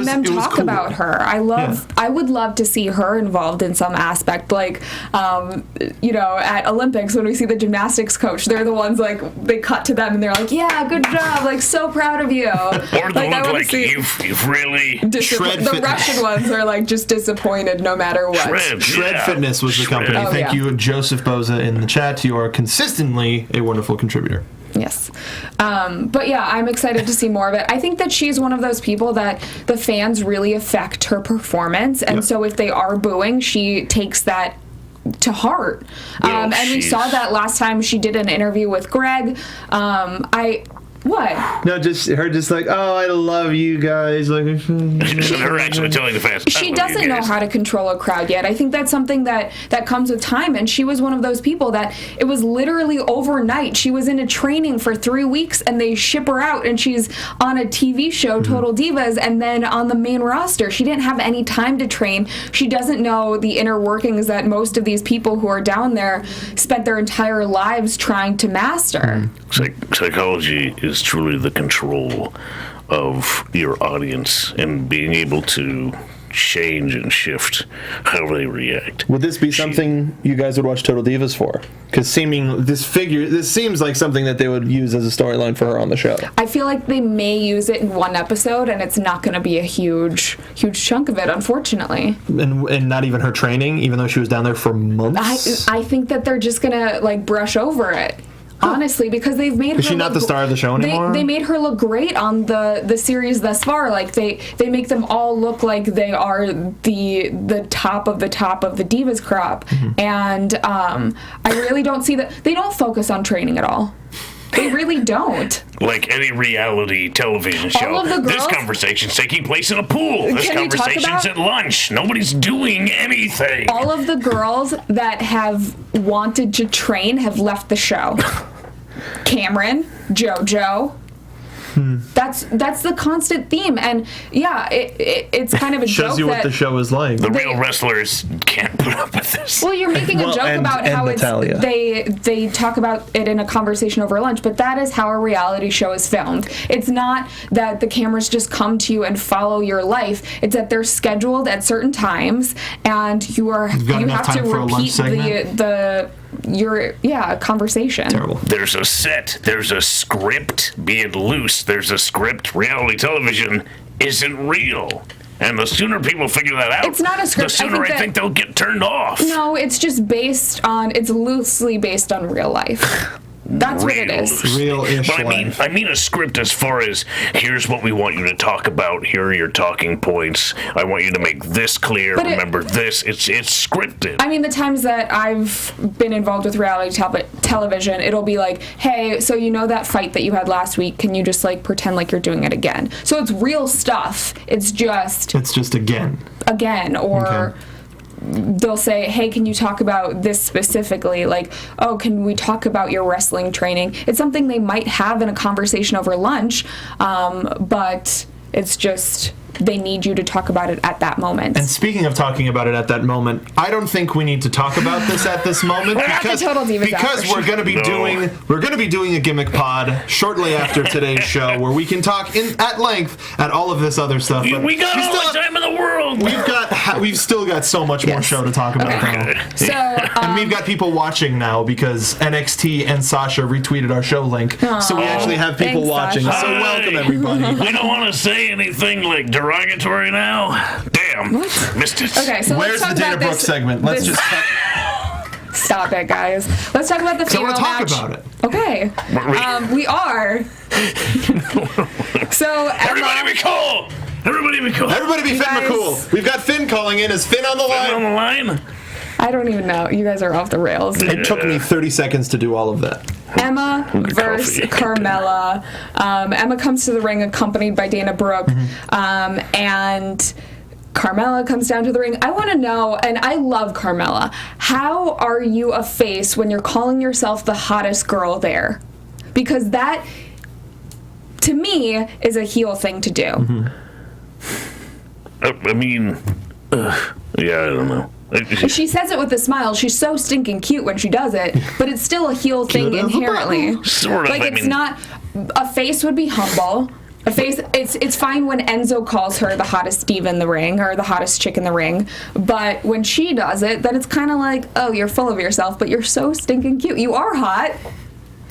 them it was talk cool. about her. I would love to see her involved in some aspect, like, at Olympics when we see the gymnastics coach, they're the ones, like, they cut to them and they're like, yeah, good job, like, so proud of you. Or they look like you've really... The Russian ones are, like, just disappointed no matter what. Shred Fitness was the company. Oh, Thank you, Joseph Boza, in the chat. You are consistently a wonderful contributor. Yes. But yeah, I'm excited to see more of it. I think that she's one of those people that the fans really affect her performance. And so if they are booing, she takes that to heart. And we saw that last time she did an interview with Greg. What? No, just her, just like, oh, I love you guys. Like, her actually telling the fans. She doesn't know how to control a crowd yet. I think that's something that comes with time. And she was one of those people that it was literally overnight. She was in a training for 3 weeks, and they ship her out, and she's on a TV show, Total Divas, and then on the main roster. She didn't have any time to train. She doesn't know the inner workings that most of these people who are down there spent their entire lives trying to master. Psychology is truly the control of your audience and being able to change and shift how they react. Would this be something you guys would watch Total Divas for? Because this seems like something that they would use as a storyline for her on the show. I feel like they may use it in one episode, and it's not going to be a huge chunk of it, unfortunately. And not even her training, even though she was down there for months? I think that they're just going to, like, brush over it. Honestly, because they've made her... Is she not the star of the show anymore? They made her look great on the series thus far. Like, they make them all look like they are the top of the Divas crop. And I really don't see that... They don't focus on training at all. They really don't. Like any reality television show, this conversation's taking place in a pool. This conversation's at lunch. Nobody's doing anything. All of the girls that have wanted to train have left the show. Cameron, JoJo. That's the constant theme, and yeah, it's kind of a joke. Shows you what the show is like. The real wrestlers can't put up with this. Well, you're making a joke about how Natalia. they talk about it in a conversation over lunch, but that is how a reality show is filmed. It's not that the cameras just come to you and follow your life. It's that they're scheduled at certain times, and you have to repeat your conversation. Terrible. There's a set, there's a script, be it loose, there's a script. Reality television isn't real. And the sooner people figure that out, it's not a script. The sooner I think they'll get turned off. No, it's just it's loosely based on real life. That's what it is. Real-ish But I mean a script as far as, here's what we want you to talk about, here are your talking points, I want you to make this clear, remember this, it's scripted. I mean, the times that I've been involved with reality television, it'll be like, hey, so you know that fight that you had last week, can you just, like, pretend like you're doing it again? So it's real stuff, it's just again, or... Okay. They'll say, hey, can you talk about this specifically? Like, oh, can we talk about your wrestling training? It's something they might have in a conversation over lunch, but it's just... they need you to talk about it at that moment. And speaking of talking about it at that moment, I don't think we need to talk about this at this moment because we're going to be doing a gimmick pod shortly after today's show where we can talk at length at all of this other stuff. But we got all the time in the world. We've still got so much more show to talk about now. So, and we've got people watching now because NXT and Sasha retweeted our show link, so we actually have people watching. Sasha. So welcome everybody. We don't want to say anything like derogatory now. Damn. What? Missed it. Okay, so where's let's talk the Dana about Brooks segment? Let's just stop it, guys. Let's talk about the female match. I want to talk about it. Okay. We are. So everybody be cool. Everybody be cool. Everybody be Finn McCool. We've got Finn calling in. Is Finn on the line? Finn on the line? I don't even know. You guys are off the rails. It took me 30 seconds to do all of that. Emma versus Carmella. Emma comes to the ring accompanied by Dana Brooke, and Carmella comes down to the ring. I want to know, and I love Carmella, how are you a face when you're calling yourself the hottest girl there? Because that, to me, is a heel thing to do. I mean, yeah, I don't know. She says it with a smile. She's so stinking cute when she does it, but it's still a heel thing Cute as a inherently. button. Sort of, Like, I it's mean- not... A face would be humble. A face... It's fine when Enzo calls her the hottest Steve in the ring, or the hottest chick in the ring, but when she does it, then it's kind of like, oh, you're full of yourself, but you're so stinking cute. You are hot.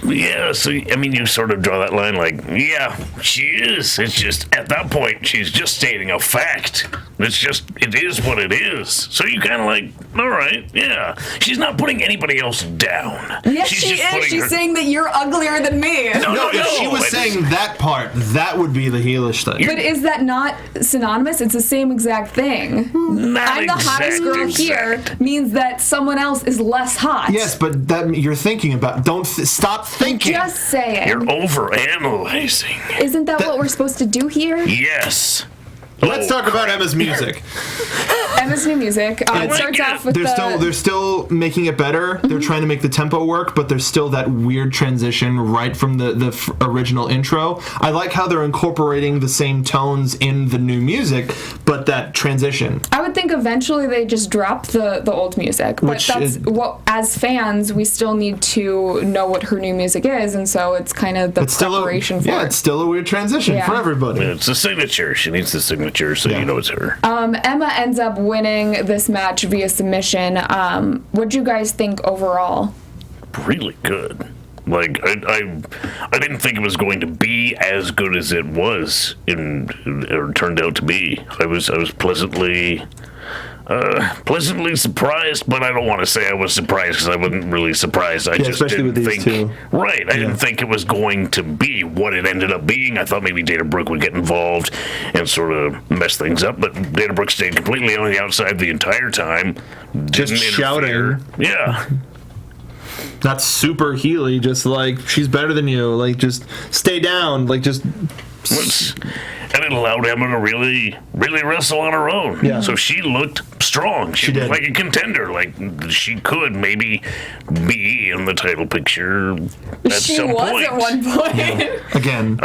Yeah, so, I mean, you sort of draw that line like, yeah, she is. It's just, at that point, she's just stating a fact. It's just, it is what it is. So you kind of like, all right, yeah. She's not putting anybody else down. Yes, She's she just is. putting She's her- saying that you're uglier than me. No, if she was saying that part, that would be the heelish thing. But is that not synonymous? It's the same exact thing. Not I'm the hottest girl here means that someone else is less hot. Yes, but that you're thinking about. Don't stop thinking. Just saying. You're overanalyzing. Isn't that what we're supposed to do here? Yes. Let's talk about Emma's music. Emma's new music. It starts off with They're still making it better. They're trying to make the tempo work, but there's still that weird transition right from the original intro. I like how they're incorporating the same tones in the new music, but that transition. I would think eventually they just drop the old music, but Which that's is- what, as fans, we still need to know what her new music is, and so it's kind of the It's still preparation for it's it. still a weird transition Yeah. for everybody. It's a signature. She needs the signature, so you know it's her. Emma ends up winning this match via submission. What'd you guys think overall? Really good. Like, I didn't think it was going to be as good as it was, or turned out to be. I was pleasantly surprised, but I don't want to say I was surprised because I wasn't really surprised. I just especially didn't with these think. two. Right, I didn't think it was going to be what it ended up being. I thought maybe Dana Brooke would get involved and sort of mess things up, but Dana Brooke stayed completely on the outside the entire time. Just didn't shouting. interfere. Yeah. Not super heely, just like she's better than you. Like just stay down. Like just. And it allowed Emma to really wrestle on her own. Yeah. So she looked strong. She did. looked like a contender. Like she could maybe be in the title picture at She some was point. at one point. Again.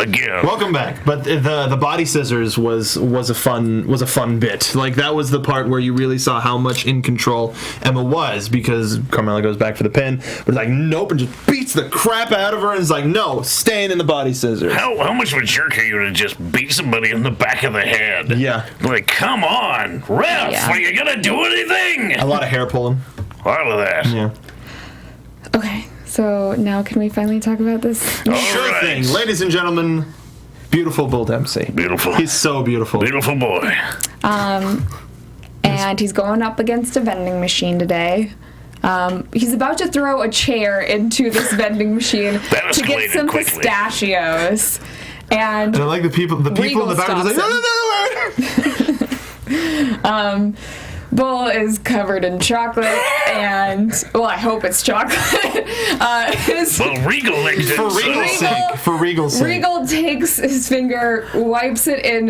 Welcome back. But the body scissors was a fun bit. Like that was the part where you really saw how much in control Emma was, because Carmella goes back for the pin, but it's like nope, and just beats the crap out of her and is like, no, staying in the body scissors. How much of a jerk are you to just beat somebody in the back of the head? Yeah. Like, come on, ref, Yeah. are you gonna do anything? A lot of hair pulling. A lot of that. Yeah. Okay, so now can we finally talk about this? All Sure right. thing. Ladies and gentlemen, beautiful Bull Dempsey. Beautiful. He's so beautiful. Beautiful boy. And he's going up against a vending machine today. He's about to throw a chair into this vending machine That to get escalated some quickly. pistachios. And And I like the people in the back are just like, no. Bull is covered in chocolate, and well, I hope it's chocolate. Well, Regal licked it. For so- Regal's sake. For Regal's sake. Regal takes his finger, wipes it in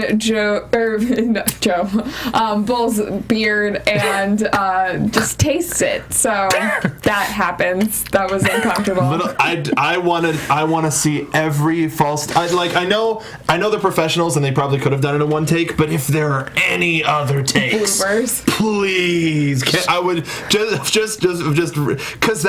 Bull's beard, and just tastes it. So that happens. That was uncomfortable. I want to see every false. I know they're professionals and they probably could have done it in one take. But if there are any other takes, Bloopers. please, I would just because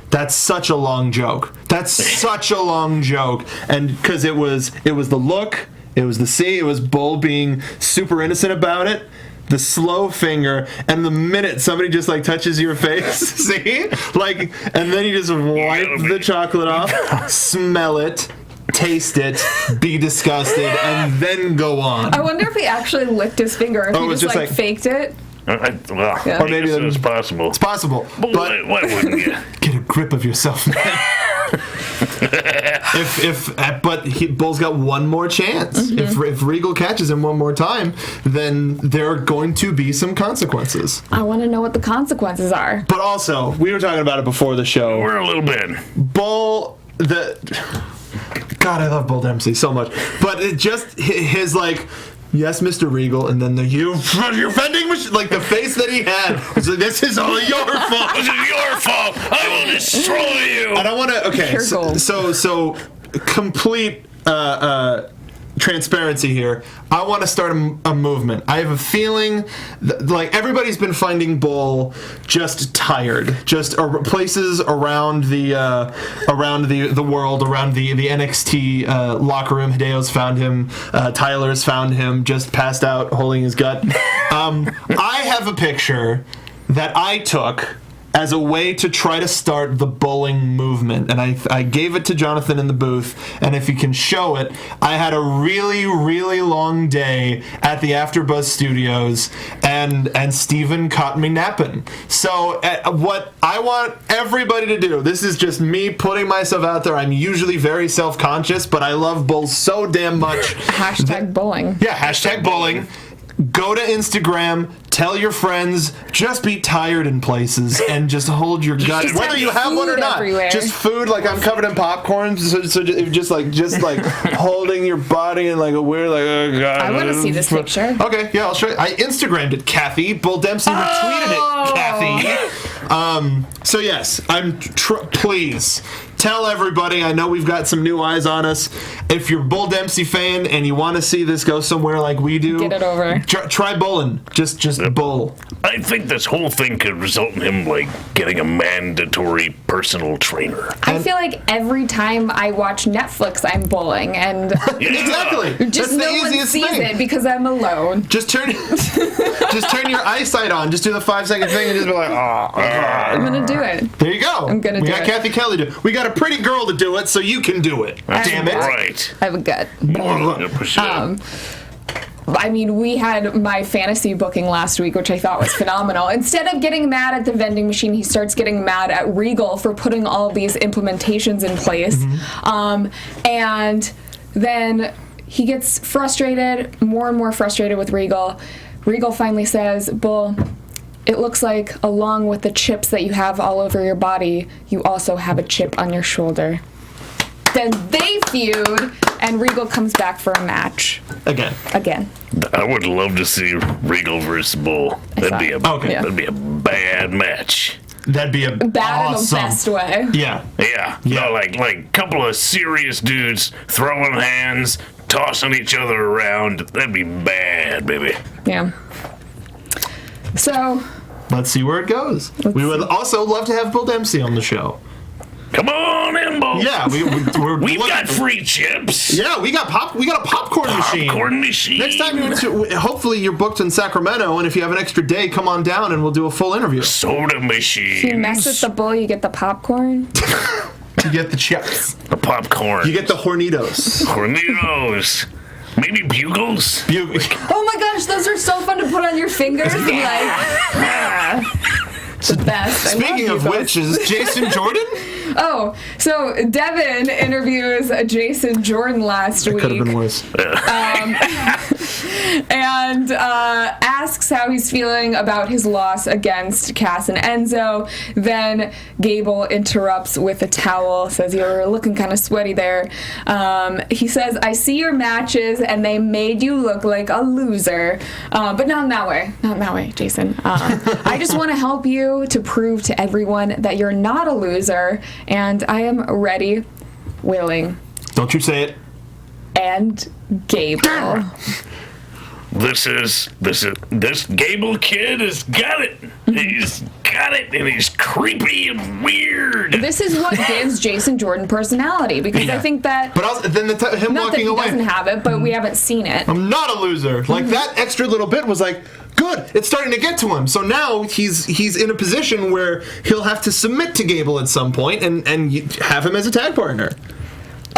that's such a long joke. That's such a long joke, and because it was the look, it was the scene, it was Bull being super innocent about it. The slow finger, and the minute somebody just like touches your face, see, like, and then you just wipe the chocolate off, smell it, taste it, be disgusted, and then go on. I wonder if he actually licked his finger. If Oh, it he was just just like like- faked it. Well, Yeah. Or maybe it's possible. It's possible, but Why wouldn't you? get a grip of yourself, man. Bull's got one more chance. If Regal catches him one more time, then there are going to be some consequences. I want to know what the consequences are. But also, we were talking about it before the show. We're a little bit. God, I love Bull Dempsey so much. But it just his like, yes, Mr. Regal, and then your vending machine, like the face that he had was like, this is all your fault. This is your fault. I will destroy you. And I want to, okay, Pure gold. so complete transparency here. I want to start a movement. I have a feeling like everybody's been finding Bull just tired, just places around the world, around the NXT locker room. Hideo's found him. Tyler's found him, just passed out, holding his gut. I have a picture that I took as a way to try to start the bulling movement, and I gave it to Jonathan in the booth, and if you can show it, I had a really, really long day at the AfterBuzz studios, and Steven caught me napping. So what I want everybody to do, this is just me putting myself out there. I'm usually very self-conscious, but I love Bull so damn much. Hashtag bullying. Yeah, hashtag bullying. Go to Instagram, tell your friends, just be tired in places, and just hold your gut. Just whether you have one or not. Everywhere. Just food, like I'm covered in popcorn, so just like holding your body in like a weird, like, oh God. I want to see this picture. Okay, yeah, I'll show you. I Instagrammed it, Kathy. Bull Dempsey retweeted it, Kathy. So yes, please tell everybody. I know we've got some new eyes on us. If you're a Bull Dempsey fan and you want to see this go somewhere like we do, get it over. Try bulling. Just bull. I think this whole thing could result in him like getting a mandatory personal trainer. I feel like every time I watch Netflix, I'm bullying, and exactly. just That's no the one easiest sees thing. it because I'm alone. Just turn your eyesight on. Just do the 5-second thing and just be like, I'm gonna do it. There you go. I'm gonna do We got it. Kathy Kelly to. We got a pretty girl to do it, so you can do it. Damn it. Right. I have a gut. 100%. I mean, we had my fantasy booking last week, which I thought was phenomenal. Instead of getting mad at the vending machine, he starts getting mad at Regal for putting all these implementations in place. And then he gets frustrated, more and more frustrated with Regal. Regal finally says, Bull, it looks like along with the chips that you have all over your body, you also have a chip on your shoulder. Then they feud, and Regal comes back for a match. Again. I would love to see Regal versus Bull. That'd be a bad match. That'd be Bad awesome. in the best way. Yeah. No, like a couple of serious dudes throwing hands, tossing each other around. That'd be bad, baby. Yeah. So let's see where it goes. We would also love to have Bull Dempsey on the show. Come on in, Bull. Yeah, we've got free chips. Yeah, we got a popcorn machine. Popcorn machine. Next time hopefully you're booked in Sacramento, and if you have an extra day, come on down and we'll do a full interview. Soda machine. if you mess with the bull, you get the popcorn. You get the chips. The popcorn. You get the Hornitos. Hornitos. Maybe bugles. Oh my gosh, those are so fun to put on your fingers. The best. Speaking of which, is Jason Jordan? Oh, so Devin interviews Jason Jordan last week. Could have been worse. And asks how he's feeling about his loss against Cass and Enzo. Then Gable interrupts with a towel, says you're looking kind of sweaty there. He says, I see your matches and they made you look like a loser. But not in that way. Not in that way, Jason. I just want to help you to prove to everyone that you're not a loser, and I am ready, willing, Don't you say it. and Gable. This Gable kid has got it. He's got it, and he's creepy and weird. This is what gives Jason Jordan personality, because I think that But also, then him not that walking he away. doesn't have it, but we haven't seen it. I'm not a loser. Like that extra little bit was like, good. It's starting to get to him. So now he's in a position where he'll have to submit to Gable at some point and have him as a tag partner.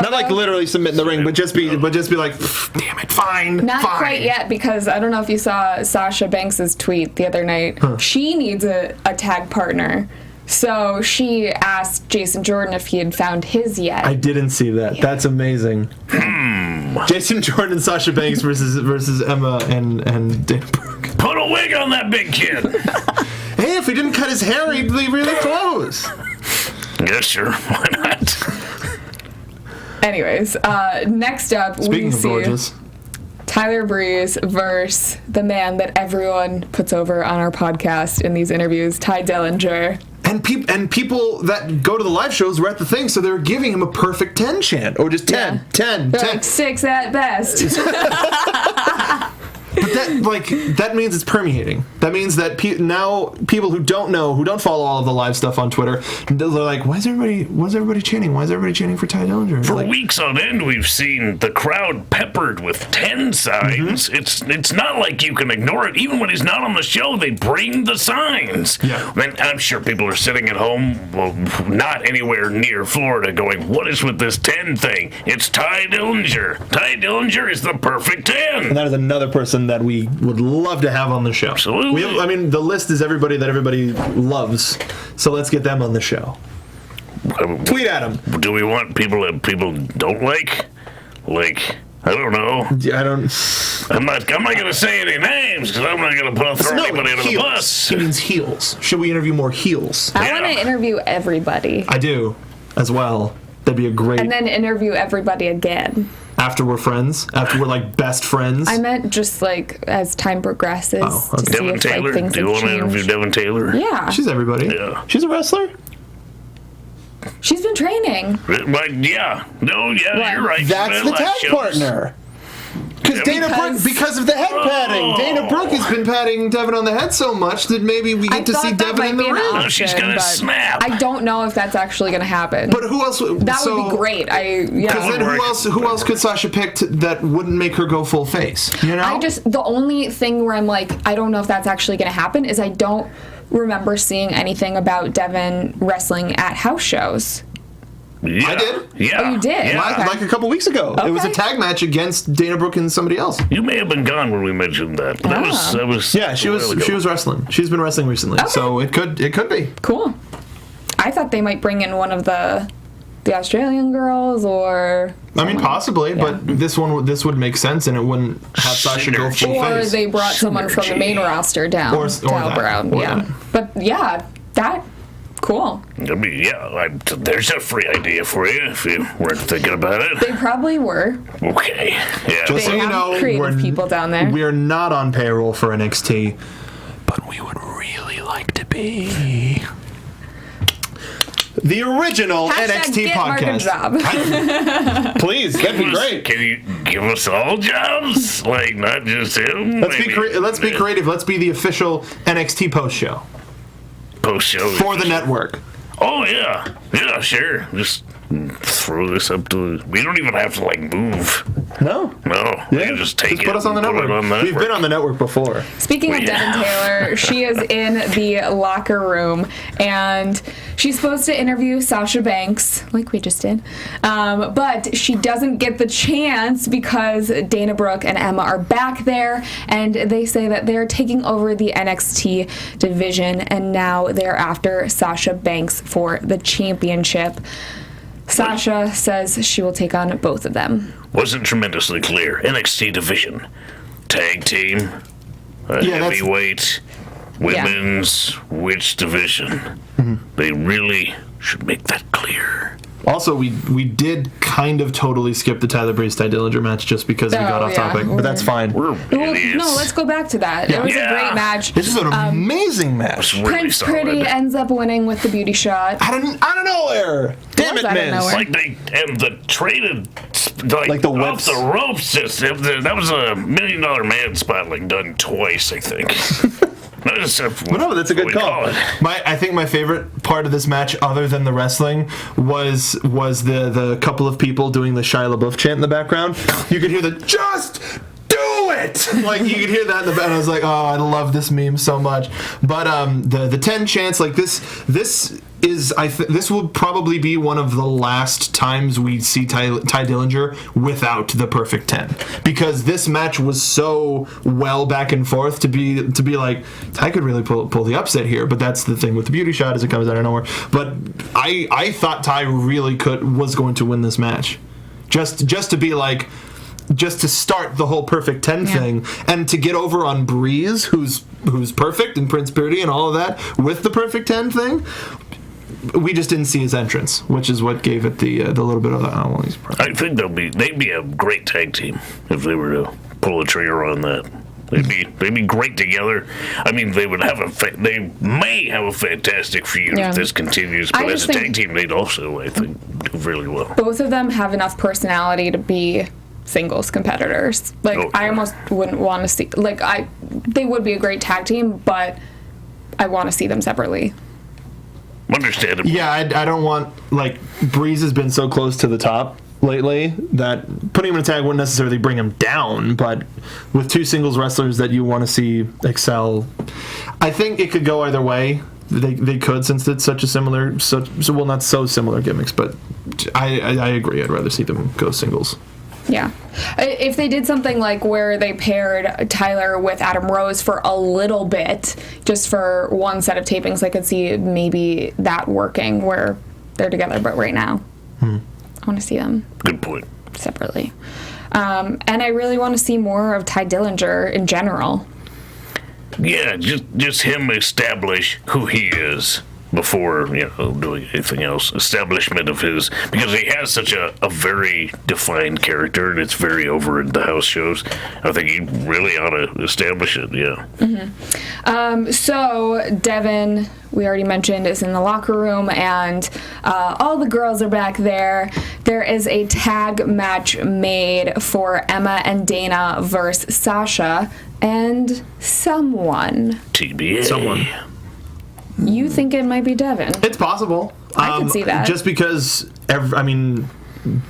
Not like literally submit in the ring, but just be like, damn it, fine. Not fine. quite yet, because I don't know if you saw Sasha Banks' tweet the other night. She needs a tag partner. So she asked Jason Jordan if he had found his yet. I didn't see that. Yeah. That's amazing. Jason Jordan and Sasha Banks versus Emma and Dana Brooke. Put a wig on that big kid. Hey, if he didn't cut his hair, he'd be really close. Yeah, sure. Why not? Anyways, next up, Speaking we of see gorgeous. Tyler Breeze versus the man that everyone puts over on our podcast in these interviews, Ty Dillinger. And people that go to the live shows were at the thing, so they were giving him a perfect 10 chant, or just 10, 10, They're 10. like 6 at best. But that means it's permeating. That means that now people who don't follow all of the live stuff on Twitter, they're like, why is everybody chanting? Why is everybody chanting for Ty Dillinger? For weeks on end, we've seen the crowd peppered with 10 signs. It's not like you can ignore it. Even when he's not on the show, they bring the signs. Yeah. And I'm sure people are sitting at home, well, not anywhere near Florida, going, what is with this 10 thing? It's Ty Dillinger. Ty Dillinger is the perfect 10. And that is another person that we would love to have on the show. Absolutely. The list is everybody that everybody loves, so let's get them on the show. Tweet at them. Do we want people that people don't like? Like, I don't know. I don't. I'm not going to say any names because I'm not going to throw anybody under the bus. He means heels. Should we interview more heels? I want to interview everybody. I do, as well. That'd be a great. And then interview everybody again. After we're friends? After we're like best friends? I meant just like as time progresses. Oh, okay. To see Devin if, Taylor? like, things Do you have want to interview changed. Devin Taylor? Yeah. She's everybody. Yeah. She's a wrestler? She's been training. Like, yeah. No, yeah, What? you're right. That's the tag partner. Because of the head padding. Dana Brooke has been patting Devin on the head so much that maybe we get to see Devin in the ring. No, she's gonna but snap. I don't know if that's actually going to happen. But who else? That would be great. Because then who else could Sasha pick that wouldn't make her go full face? You know? The only thing where I'm like, I don't know if that's actually going to happen is I don't remember seeing anything about Devin wrestling at house shows. Yeah. I did. Yeah. Oh, you did? Yeah. Okay. Like a couple weeks ago. It was a Okay. tag match against Dana Brooke and somebody else. You may have been gone when we mentioned that. But that was Yeah, she was wrestling. She's been wrestling recently, so it could be. Cool. I thought they might bring in one of the Australian girls, or I mean, possibly, but this would make sense, and it wouldn't have Sasha go full or face. they brought someone from the main roster down Or to help her out. or Yeah, that. but yeah, that cool. I mean, yeah, there's a free idea for you if you weren't thinking about it. They probably were. Okay. Yeah. Just so They you have know, creative people down there. We are not on payroll for NXT, but we would really like to be. The original NXT get Mark a podcast. job. Please, that'd be great. Can you give us all jobs? Like, not just him? Let's be creative. Let's be the official NXT post show Post show. for the network. Oh, yeah. Yeah, sure. Just throw this up to... We don't even have to, like, move. No. No. We can just take it. Put us on the and put network. it on the We've been on the network before. Speaking of Devin Taylor, she is in the locker room, and she's supposed to interview Sasha Banks, like we just did, but she doesn't get the chance because Dana Brooke and Emma are back there, and they say that they're taking over the NXT division, and now they're after Sasha Banks for the championship. Sasha says she will take on both of them. Wasn't tremendously clear. NXT division. Tag team. Heavyweight. Women's. Which division? Mm-hmm. They really should make that clear. Also, we did kind of totally skip the Tyler Breeze-Ty Dillinger match just because we got off topic, but that's fine. We're Well, idiots. no, let's go back to that. It was a great match. This is an amazing match. Really Prince solid. Pretty ends up winning with the beauty shot. Out of nowhere. Damn was it, out of Miz. nowhere. Like the traded Like the off whips. the ropes. That was a $1 million man spot, like done twice, I think. No, that's a good call. I think my favorite part of this match, other than the wrestling, was the couple of people doing the Shia LaBeouf chant in the background. You could hear the "Just do it!" Like you could hear that in the back. And I was like, oh, I love this meme so much. But the 10 chants, like this is this will probably be one of the last times we see Ty Dillinger without the perfect 10, because this match was so well back and forth to be like Ty could really pull the upset here, but that's the thing with the beauty shot, as it comes out of nowhere. But I thought Ty really was going to win this match, just to be like, just to start the whole perfect 10 thing, and to get over on Breeze, who's perfect, and Prince Pretty and all of that with the perfect 10 thing. We just didn't see his entrance, which is what gave it the little bit of the. Oh, well, he's I think they'd be a great tag team if they were to pull the trigger on that. They'd be great together. I mean, they would have they may have a fantastic feud if this continues. But as a tag team, they'd also, I think, do really well. Both of them have enough personality to be singles competitors. I almost wouldn't want to see. They would be a great tag team, but I want to see them separately. Understandable. Yeah, I don't want, Breeze has been so close to the top lately that putting him in a tag wouldn't necessarily bring him down, but with two singles wrestlers that you want to see excel, I think it could go either way. They could, since it's such a similar, not so similar gimmicks, but I agree. I'd rather see them go singles. Yeah. If they did something like where they paired Tyler with Adam Rose for a little bit, just for one set of tapings, I could see maybe that working where they're together, but right now, I want to see them. Good point. Separately. And I really want to see more of Ty Dillinger in general. Yeah, just him establish who he is before, doing anything else. Establishment of his, because he has such a very defined character, and it's very over in the house shows. I think he really ought to establish it, yeah. Mm-hmm. So, Devin, we already mentioned, is in the locker room, and all the girls are back there. There is a tag match made for Emma and Dana versus Sasha and someone. TBA. Someone. You think it might be Devin? It's possible. I can see that. Just because,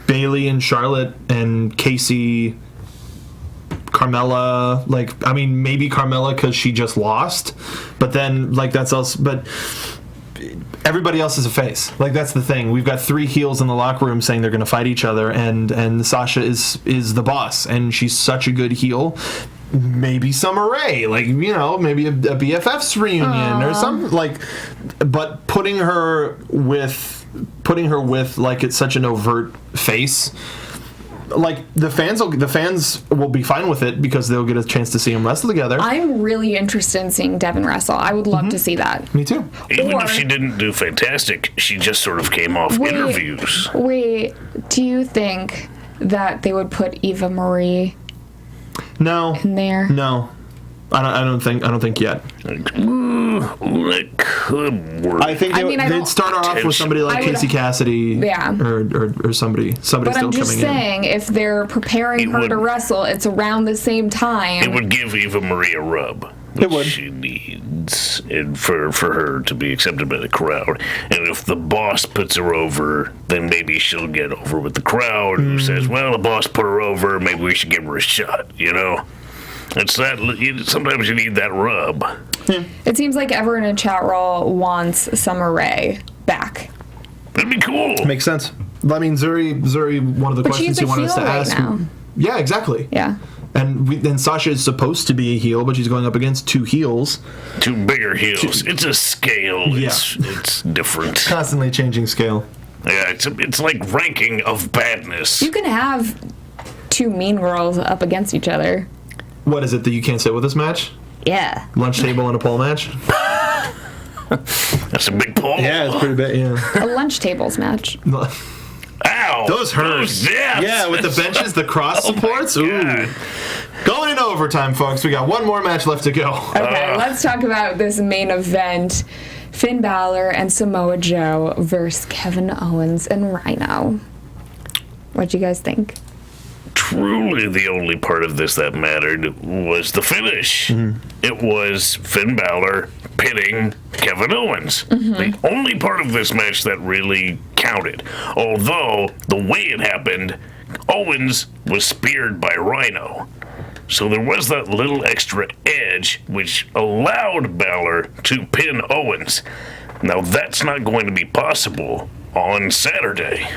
Bailey and Charlotte and Casey, Carmella, maybe Carmella because she just lost, but then, that's also, but everybody else is a face. That's the thing. We've got three heels in the locker room saying they're going to fight each other, and Sasha is the boss, and she's such a good heel. Maybe Summer Rae, maybe a BFFs reunion or something, but putting her with it's such an overt face, the fans will be fine with it because they'll get a chance to see them wrestle together. I'm really interested in seeing Devin wrestle. I would love to see that. Me too. Even if she didn't do fantastic, she just sort of came off interviews. Wait, do you think that they would put Eva Marie in there? No. I don't think yet. That could work. I think they'd start off with somebody like Casey Cassidy, or somebody but still coming in. But I'm just saying, if they're preparing her to wrestle, it's around the same time. It would give Eva Marie a rub, which she needs, and for her to be accepted by the crowd. And if the boss puts her over, then maybe she'll get over with the crowd who says, "Well, the boss put her over. Maybe we should give her a shot." It's that. Sometimes you need that rub. It seems like everyone in chat roll wants Summer Rae back. That'd be cool. Makes sense. Zuri, one of the questions he wanted us to ask. Now. Yeah, exactly. Yeah. And Sasha is supposed to be a heel, but she's going up against two heels. Two bigger heels. It's a scale. Yeah. It's different. Constantly changing scale. Yeah, it's like ranking of badness. You can have two mean girls up against each other. What is it that you can't sit with this match? Yeah. Lunch table and a pole match? That's a big pole. Yeah, it's pretty big, yeah. A lunch tables match. Ow! Those hurt. Yeah, with the benches, the cross supports. Ooh. Going in overtime, folks. We got one more match left to go. Okay, let's talk about this main event. Finn Balor and Samoa Joe versus Kevin Owens and Rhino. What'd you guys think? Truly the only part of this that mattered was the finish. It was Finn Balor pitting Kevin Owens. The only part of this match that really counted. Although, the way it happened, Owens was speared by Rhino. So there was that little extra edge which allowed Balor to pin Owens. Now that's not going to be possible on Saturday.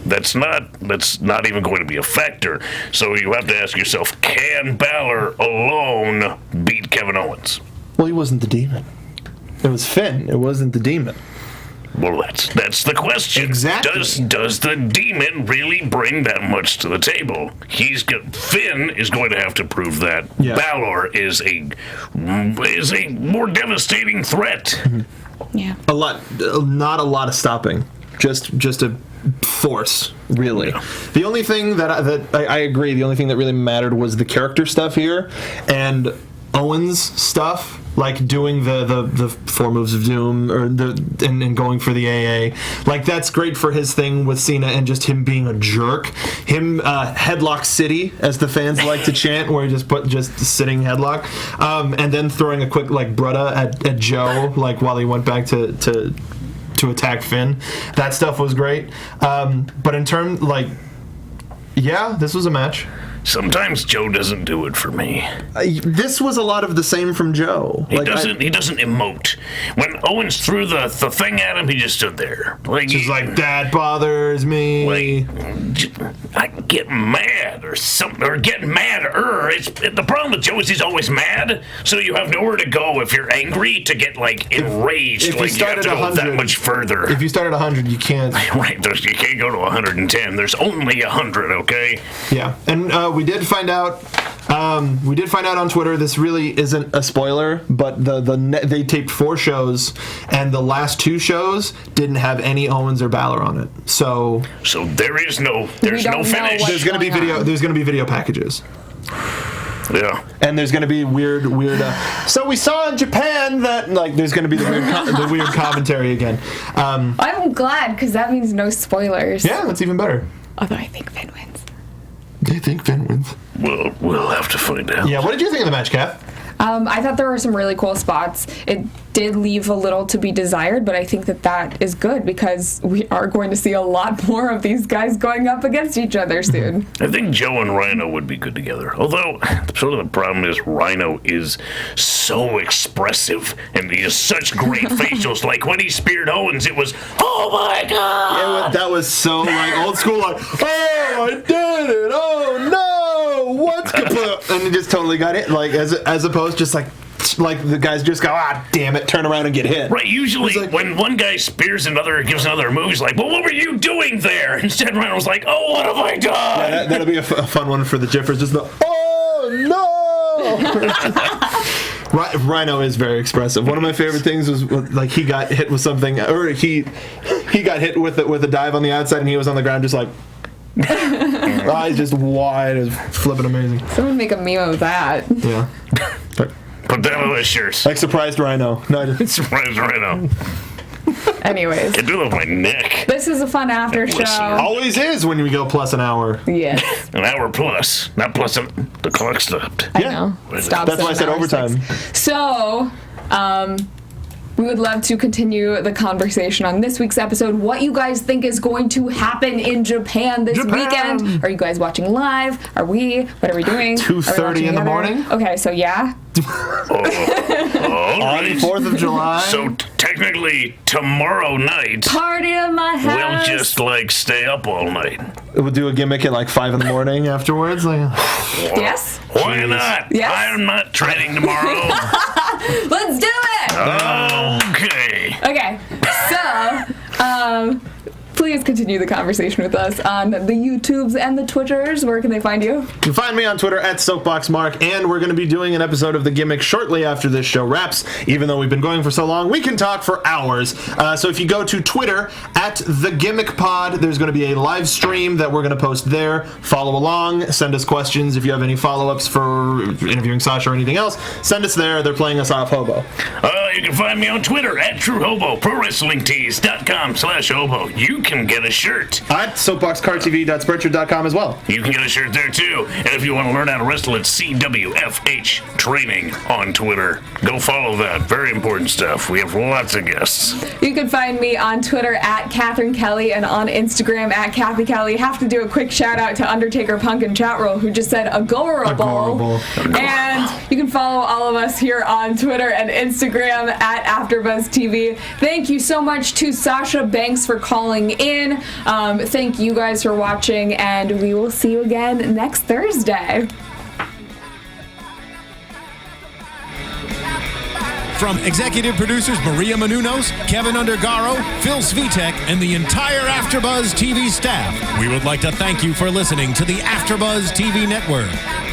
That's not even going to be a factor. So you have to ask yourself, can Balor alone beat Kevin Owens? Well, he wasn't the demon. It was Finn. It wasn't the demon. Well, that's the question. Exactly. Does the demon really bring that much to the table? Finn is going to have to prove that. Yeah. Balor is a more devastating threat. Yeah. Not a lot of stopping. Just a force, really. The only thing that I agree, the only thing that really mattered was the character stuff here, and Owen's stuff, like doing the 4 moves of doom and going for the AA. Like, that's great for his thing with Cena and just him being a jerk. Him headlock city, as the fans like to chant, where he just sitting headlock, and then throwing a quick like brutta at Joe, like while he went back to attack Finn. That stuff was great. But in terms, like, yeah, this was a match. Sometimes Joe doesn't do it for me. This was a lot of the same from Joe. He doesn't emote. When Owens threw the thing at him, he just stood there. Like, just like, that bothers me. Like, I get mad or something, or get madder. The problem with Joe is he's always mad, so you have nowhere to go if you're angry to get, like, enraged. If like, you have to go that much further. If you start at 100, you can't. Right, you can't go to 110. There's only 100, okay? Yeah, and we did find out on Twitter, this really isn't a spoiler, but they taped 4 shows, and the last 2 shows didn't have any Owens or Balor on it. So there's no finish. There's going to be video packages. Yeah. And there's going to be weird. So we saw in Japan that, like, there's going to be the weird commentary again. I'm glad, because that means no spoilers. Yeah, that's even better. Although I think Finn wins. Do you think Finn wins? Well, we'll have to find out. Yeah, what did you think of the match, Kat? I thought there were some really cool spots. It did leave a little to be desired, but I think that is good, because we are going to see a lot more of these guys going up against each other soon. I think Joe and Rhino would be good together. Although, sort of the problem is Rhino is so expressive, and he has such great facials. Like, when he speared Owens, it was, oh my God! Yeah, that was so, like, old school, like, oh, I did it! Oh, no! What's kaput? And he just totally got hit, like, as opposed just like the guys just go, ah, damn it, turn around and get hit. Right, usually like, when one guy spears another, gives another move, he's like, well, what were you doing there? Instead, Rhino's like, oh, what have I done? Yeah, that'll be a fun one for the Jiffers, just the, oh, no! Rhino is very expressive. One of my favorite things was, like, he got hit with something, or he got hit with a dive on the outside, and he was on the ground just like, eyes just wide. It was flipping amazing. Someone make a meme of that. Yeah. Put that on the shirts. Like surprised Rhino. No, I didn't. Surprised Rhino. Anyways. It do love my neck. This is a fun after show. Always is when we go plus an hour. Yes. An hour plus. Not plus the clock stopped. I know. Stop. That's why I said overtime. 6. So, we would love to continue the conversation on this week's episode. What you guys think is going to happen in Japan this weekend? Are you guys watching live? Are we? What are we doing? 2:30 in the morning. Okay, so yeah. On the 4th of July. So technically tomorrow night, party in my house. We'll just like stay up all night. We'll do a gimmick at like 5 in the morning afterwards. Like, yes. Why not? Yes. I'm not training tomorrow. Let's do it. Okay. Okay. So, please continue the conversation with us on the YouTubes and the Twitters. Where can they find you? You can find me on Twitter at SoapboxMark, and we're going to be doing an episode of The Gimmick shortly after this show wraps. Even though we've been going for so long, we can talk for hours. So if you go to Twitter at The Gimmick Pod, there's going to be a live stream that we're going to post there. Follow along. Send us questions. If you have any follow-ups for interviewing Sasha or anything else, send us there. They're playing us off Hobo. You can find me on Twitter at TrueHobo, ProWrestlingTees.com/Hobo. You can get a shirt at SoapboxCarTV.Spreadshirt.com as well. You can get a shirt there too. And if you want to learn how to wrestle, it's CWFH Training on Twitter. Go follow that. Very important stuff. We have lots of guests. You can find me on Twitter at Catherine Kelly and on Instagram at Kathy Kelly. Have to do a quick shout out to Undertaker Punk and Chat Roll, who just said agorable. And you can follow all of us here on Twitter and Instagram at AfterBuzz TV. Thank you so much to Sasha Banks for calling in. Thank you guys for watching, and we will see you again next Thursday. From executive producers Maria Menounos, Kevin Undergaro, Phil Svitek, and the entire AfterBuzz TV staff, we would like to thank you for listening to the AfterBuzz TV network.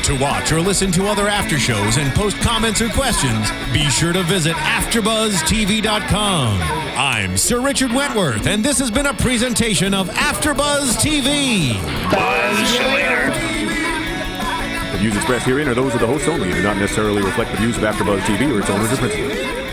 To watch or listen to other after shows and post comments or questions, be sure to visit AfterBuzzTV.com. I'm Sir Richard Wentworth, and this has been a presentation of AfterBuzz TV. Buzz you later. The views expressed herein are those of the hosts only and do not necessarily reflect the views of AfterBuzz TV or its owners or principals.